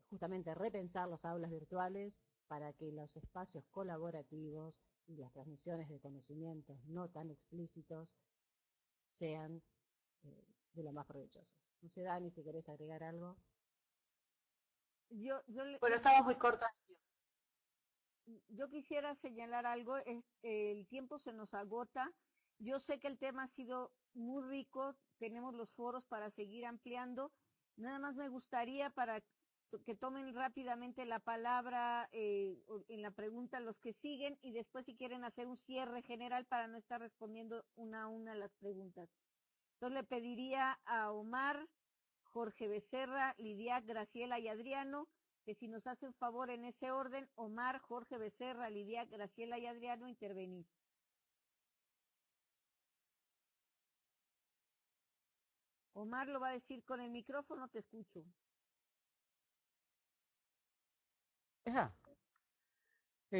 justamente repensar las aulas virtuales para que los espacios colaborativos y las transmisiones de conocimientos no tan explícitos sean de lo más provechosos. No sé, Dani, si querés agregar algo. Bueno, estamos muy cortos. Yo quisiera señalar algo, el tiempo se nos agota. Yo sé que el tema ha sido muy rico, tenemos los foros para seguir ampliando. Nada más me gustaría para que tomen rápidamente la palabra en la pregunta los que siguen y después si quieren hacer un cierre general para no estar respondiendo una a una las preguntas. Entonces le pediría a Omar, Jorge Becerra, Lidia, Graciela y Adriano que si nos hacen favor en ese orden, Omar, Jorge Becerra, Lidia, Graciela y Adriano, intervenir. Omar lo va a decir con el micrófono, te escucho.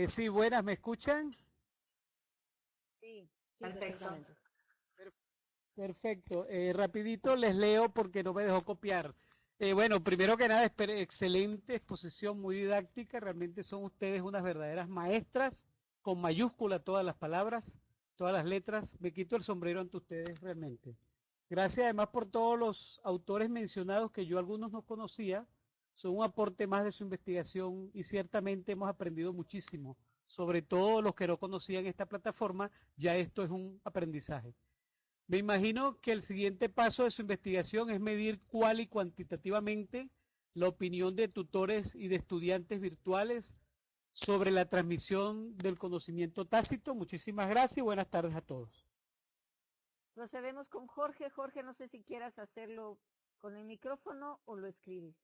Sí, buenas, ¿me escuchan? Sí, perfectamente. Perfecto. Rapidito les leo porque no me dejó copiar. Bueno, primero que nada, excelente exposición, muy didáctica. Realmente son ustedes unas verdaderas maestras, con mayúscula todas las palabras, todas las letras. Me quito el sombrero ante ustedes realmente. Gracias además por todos los autores mencionados que yo algunos no conocía. Son un aporte más de su investigación y ciertamente hemos aprendido muchísimo. Sobre todo los que no conocían esta plataforma, ya esto es un aprendizaje. Me imagino que el siguiente paso de su investigación es medir cuál y cuantitativamente la opinión de tutores y de estudiantes virtuales sobre la transmisión del conocimiento tácito. Muchísimas gracias y buenas tardes a todos. Procedemos con Jorge. Jorge, no sé si quieras hacerlo con el micrófono o lo escribes.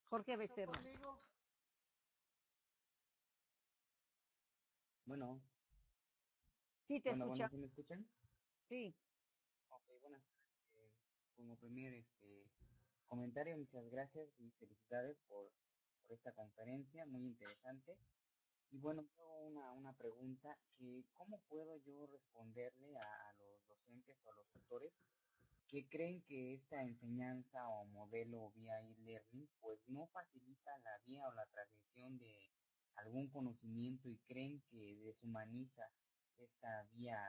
Jorge Becerra. Bueno. Sí, te escuchamos. escuchamos. ¿Sí me escuchan? Sí. Ok, bueno. Como primer comentario, muchas gracias y felicidades por esta conferencia, muy interesante. Y bueno, tengo una pregunta, que ¿cómo puedo yo responderle a los docentes o a los tutores que creen que esta enseñanza o modelo vía e-learning pues no facilita la vía o la transmisión de algún conocimiento y creen que deshumaniza esta vía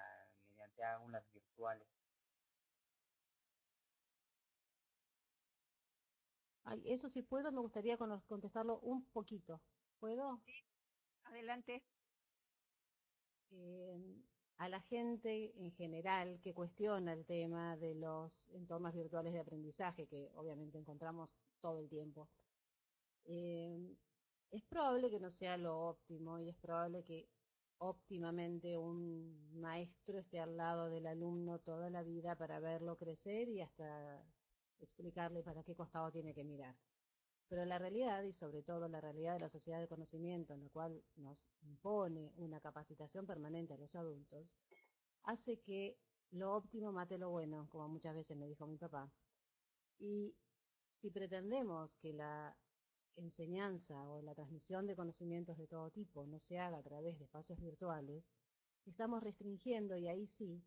mediante aulas virtuales? Ay, eso sí puedo, me gustaría contestarlo un poquito. ¿Puedo? Sí, adelante. A la gente en general que cuestiona el tema de los entornos virtuales de aprendizaje, que obviamente encontramos todo el tiempo, es probable que no sea lo óptimo y es probable que óptimamente un maestro esté al lado del alumno toda la vida para verlo crecer y hasta explicarle para qué costado tiene que mirar. Pero la realidad, y sobre todo la realidad de la sociedad del conocimiento, en la cual nos impone una capacitación permanente a los adultos, hace que lo óptimo mate lo bueno, como muchas veces me dijo mi papá. Y si pretendemos que la enseñanza o la transmisión de conocimientos de todo tipo no se haga a través de espacios virtuales, estamos restringiendo, y ahí sí,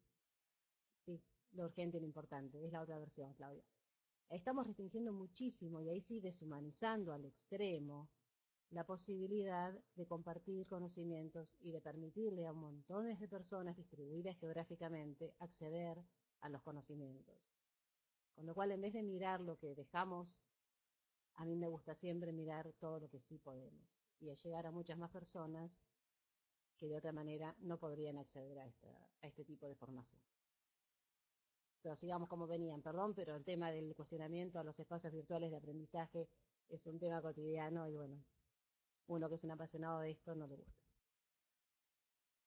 lo urgente y lo importante, es la otra versión, Claudia. Estamos restringiendo muchísimo, y ahí sí deshumanizando al extremo, la posibilidad de compartir conocimientos y de permitirle a montones de personas distribuidas geográficamente acceder a los conocimientos. Con lo cual, en vez de mirar lo que dejamos, a mí me gusta siempre mirar todo lo que sí podemos y a llegar a muchas más personas que de otra manera no podrían acceder a este tipo de formación. Pero sigamos como venían, perdón, pero el tema del cuestionamiento a los espacios virtuales de aprendizaje es un tema cotidiano y bueno, uno que es un apasionado de esto no le gusta.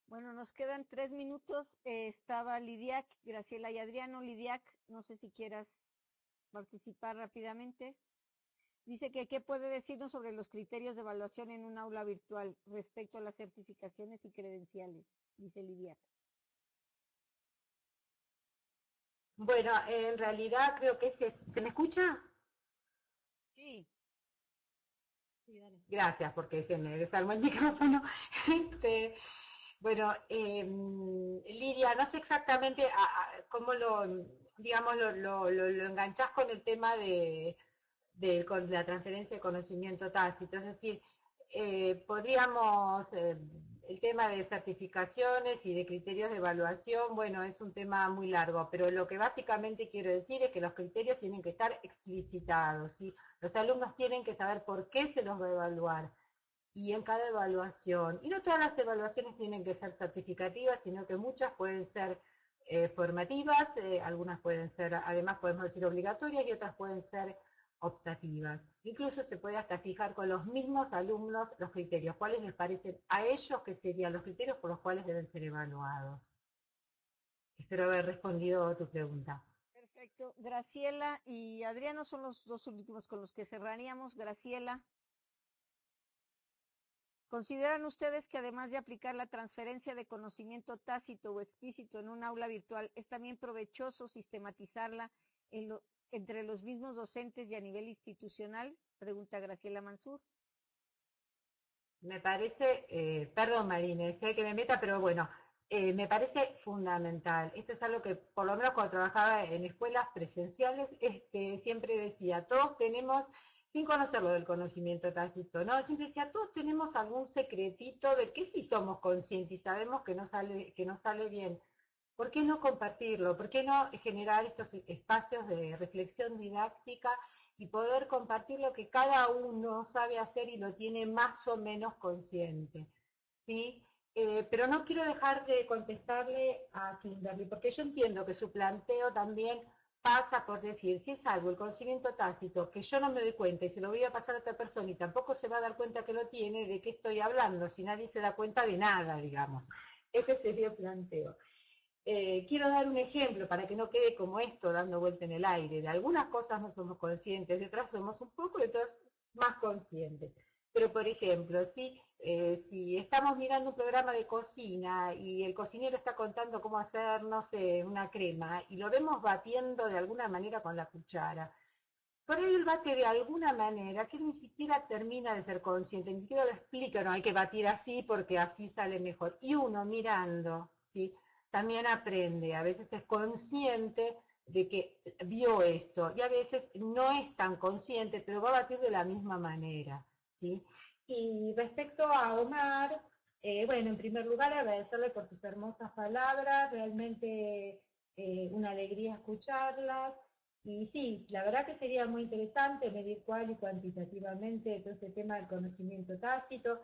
Bueno, nos quedan 3 minutos. Estaba Lidiac, Graciela y Adriano. Lidiac, no sé si quieras participar rápidamente. Dice que ¿qué puede decirnos sobre los criterios de evaluación en un aula virtual respecto a las certificaciones y credenciales? Dice Lidiac. Bueno, en realidad creo que ¿se me escucha? Sí. Sí, dale. Gracias, porque se me desarmó el micrófono. Bueno, Lidia, no sé exactamente cómo digamos, lo enganchás con el tema con la transferencia de conocimiento tácito. Es decir, podríamos, el tema de certificaciones y de criterios de evaluación, bueno, es un tema muy largo, pero lo que básicamente quiero decir es que los criterios tienen que estar explicitados, ¿sí? Los alumnos tienen que saber por qué se los va a evaluar y en cada evaluación. Y no todas las evaluaciones tienen que ser certificativas, sino que muchas pueden ser formativas, algunas pueden ser, además podemos decir obligatorias, y otras pueden ser optativas. Incluso se puede hasta fijar con los mismos alumnos los criterios, cuáles les parecen a ellos que serían los criterios por los cuales deben ser evaluados. Espero haber respondido a tu pregunta. Perfecto. Graciela y Adriano son los dos últimos con los que cerraríamos. Graciela. ¿Consideran ustedes que además de aplicar la transferencia de conocimiento tácito o explícito en un aula virtual, es también provechoso sistematizarla entre los mismos docentes y a nivel institucional? Pregunta Graciela Mansur. Me parece, perdón Marine, sé que me meta, pero bueno, me parece fundamental. Esto es algo que, por lo menos cuando trabajaba en escuelas presenciales, siempre decía, todos tenemos, sin conocerlo del conocimiento tácito, ¿no? Siempre decía, todos tenemos algún secretito del que sí somos conscientes y sabemos que no sale bien. ¿Por qué no compartirlo? ¿Por qué no generar estos espacios de reflexión didáctica y poder compartir lo que cada uno sabe hacer y lo tiene más o menos consciente? ¿Sí? Pero no quiero dejar de contestarle a Kimberly, porque yo entiendo que su planteo también pasa por decir, si es algo, el conocimiento tácito, que yo no me doy cuenta y se lo voy a pasar a otra persona y tampoco se va a dar cuenta que lo tiene, ¿de qué estoy hablando? Si nadie se da cuenta de nada, digamos. Ese sería el planteo. Quiero dar un ejemplo para que no quede como esto dando vuelta en el aire. De algunas cosas no somos conscientes, de otras somos un poco, de otras más conscientes. Pero, por ejemplo, si estamos mirando un programa de cocina y el cocinero está contando cómo hacer, no sé, una crema, y lo vemos batiendo de alguna manera con la cuchara, por ahí él bate de alguna manera que él ni siquiera termina de ser consciente, ni siquiera lo explica, no, hay que batir así porque así sale mejor. Y uno mirando, ¿sí? También aprende, a veces es consciente de que vio esto, y a veces no es tan consciente, pero va a batir de la misma manera, ¿sí? Y respecto a Omar, bueno, en primer lugar agradecerle por sus hermosas palabras, realmente una alegría escucharlas, y sí, la verdad que sería muy interesante medir cuál y cuantitativamente todo este tema del conocimiento tácito,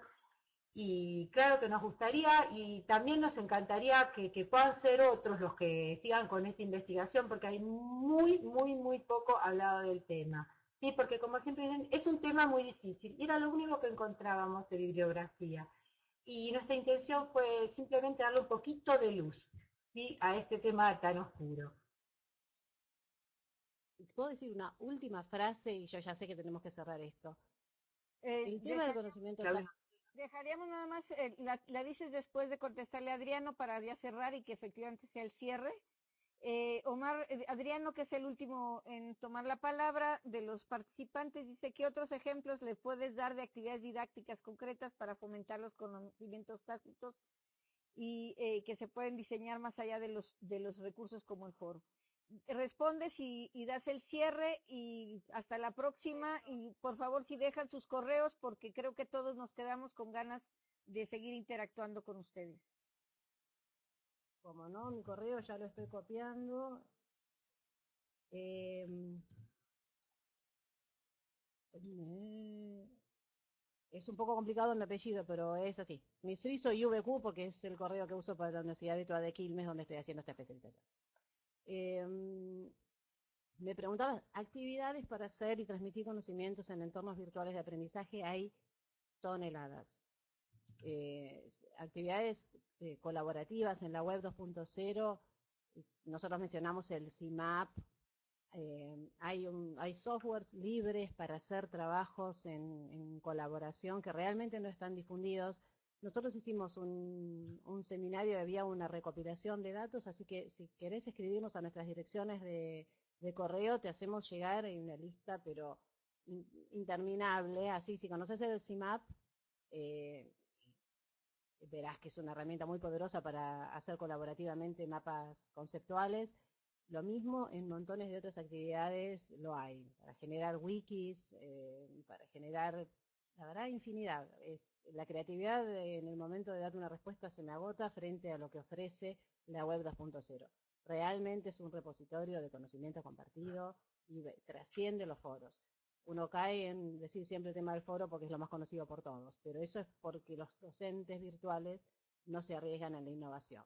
y claro que nos gustaría y también nos encantaría que puedan ser otros los que sigan con esta investigación, porque hay muy poco hablado del tema. Sí, porque como siempre dicen, es un tema muy difícil y era lo único que encontrábamos de bibliografía. Y nuestra intención fue simplemente darle un poquito de luz, ¿sí?, a este tema tan oscuro. ¿Puedo decir una última frase? Y yo ya sé que tenemos que cerrar esto. El tema del Deja- conocimiento Dejaríamos nada más, la dices después de contestarle a Adriano para ya cerrar y que efectivamente sea el cierre. Omar, Adriano, que es el último en tomar la palabra de los participantes, dice: ¿qué otros ejemplos le puedes dar de actividades didácticas concretas para fomentar los conocimientos tácitos y que se pueden diseñar más allá de los recursos como el foro? Respondes y das el cierre, y hasta la próxima. Y por favor, si dejan sus correos, porque creo que todos nos quedamos con ganas de seguir interactuando con ustedes. Como no, mi correo ya lo estoy copiando. Es un poco complicado mi apellido, pero es así. Misfriso IVQ, porque es el correo que uso para la Universidad Virtual de Quilmes, donde estoy haciendo esta especialización. Me preguntaba, actividades para hacer y transmitir conocimientos en entornos virtuales de aprendizaje, hay toneladas. Actividades colaborativas en la web 2.0, nosotros mencionamos el CIMAP, hay softwares libres para hacer trabajos en colaboración que realmente no están difundidos. Nosotros hicimos un seminario y había una recopilación de datos, así que si querés escribirnos a nuestras direcciones de correo, te hacemos llegar en una lista, pero interminable. Así, si conoces el CIMAP, verás que es una herramienta muy poderosa para hacer colaborativamente mapas conceptuales. Lo mismo en montones de otras actividades lo hay, para generar wikis, para generar, la verdad, infinidad. La creatividad en el momento de dar una respuesta se me agota frente a lo que ofrece la web 2.0. Realmente es un repositorio de conocimiento compartido y trasciende los foros. Uno cae en decir siempre el tema del foro porque es lo más conocido por todos, pero eso es porque los docentes virtuales no se arriesgan en la innovación.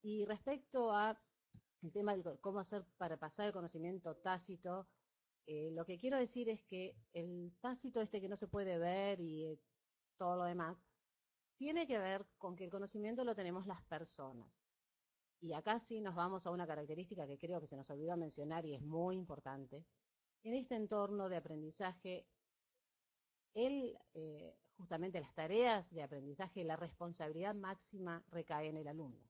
Y respecto a el tema de cómo hacer para pasar el conocimiento tácito, lo que quiero decir es que el tácito que no se puede ver y todo lo demás, tiene que ver con que el conocimiento lo tenemos las personas. Y acá sí nos vamos a una característica que creo que se nos olvidó mencionar y es muy importante. En este entorno de aprendizaje, justamente las tareas de aprendizaje, la responsabilidad máxima recae en el alumno.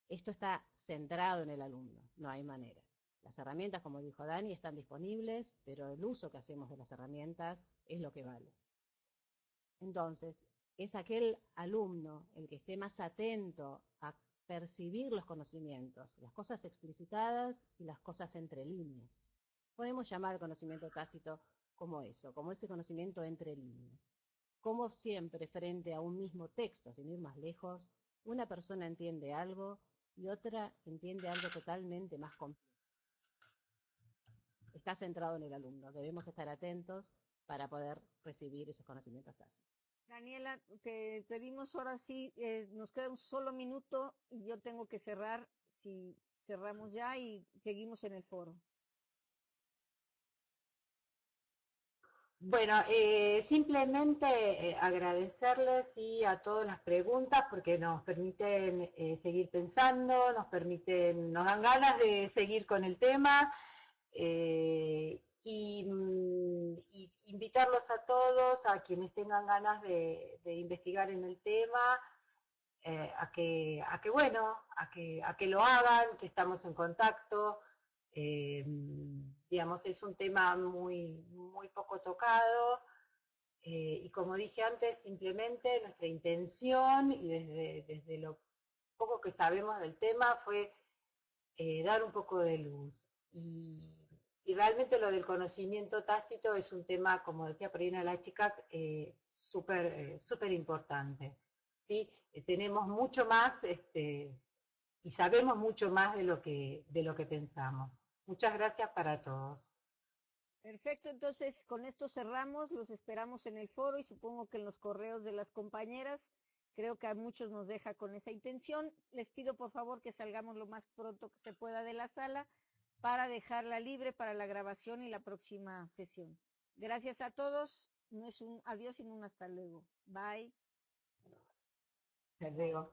Esto está centrado en el alumno, no hay manera. Las herramientas, como dijo Dani, están disponibles, pero el uso que hacemos de las herramientas es lo que vale. Entonces, es aquel alumno el que esté más atento a percibir los conocimientos, las cosas explicitadas y las cosas entre líneas. Podemos llamar el conocimiento tácito como eso, como ese conocimiento entre líneas. Como siempre, frente a un mismo texto, sin ir más lejos, una persona entiende algo y otra entiende algo totalmente más complejo. Está centrado en el alumno. Debemos estar atentos para poder recibir esos conocimientos tácitos. Daniela, te pedimos ahora sí, nos queda un solo minuto y yo tengo que cerrar. Si cerramos ya y seguimos en el foro. Bueno, simplemente agradecerles a todas las preguntas porque nos permiten seguir pensando, nos dan ganas de seguir con el tema y invitarlos a todos, a quienes tengan ganas de investigar en el tema, a que lo hagan, que estamos en contacto. Digamos, es un tema muy poco tocado y como dije antes, simplemente nuestra intención y desde lo poco que sabemos del tema fue dar un poco de luz y realmente lo del conocimiento tácito es un tema, como decía por ahí una de las chicas, súper importante, ¿sí? Tenemos mucho más y sabemos mucho más de lo que pensamos. Muchas gracias para todos. Perfecto, entonces con esto cerramos, los esperamos en el foro y supongo que en los correos de las compañeras. Creo que a muchos nos deja con esa intención. Les pido por favor que salgamos lo más pronto que se pueda de la sala para dejarla libre para la grabación y la próxima sesión. Gracias a todos, no es un adiós sino un hasta luego. Bye. Hasta luego.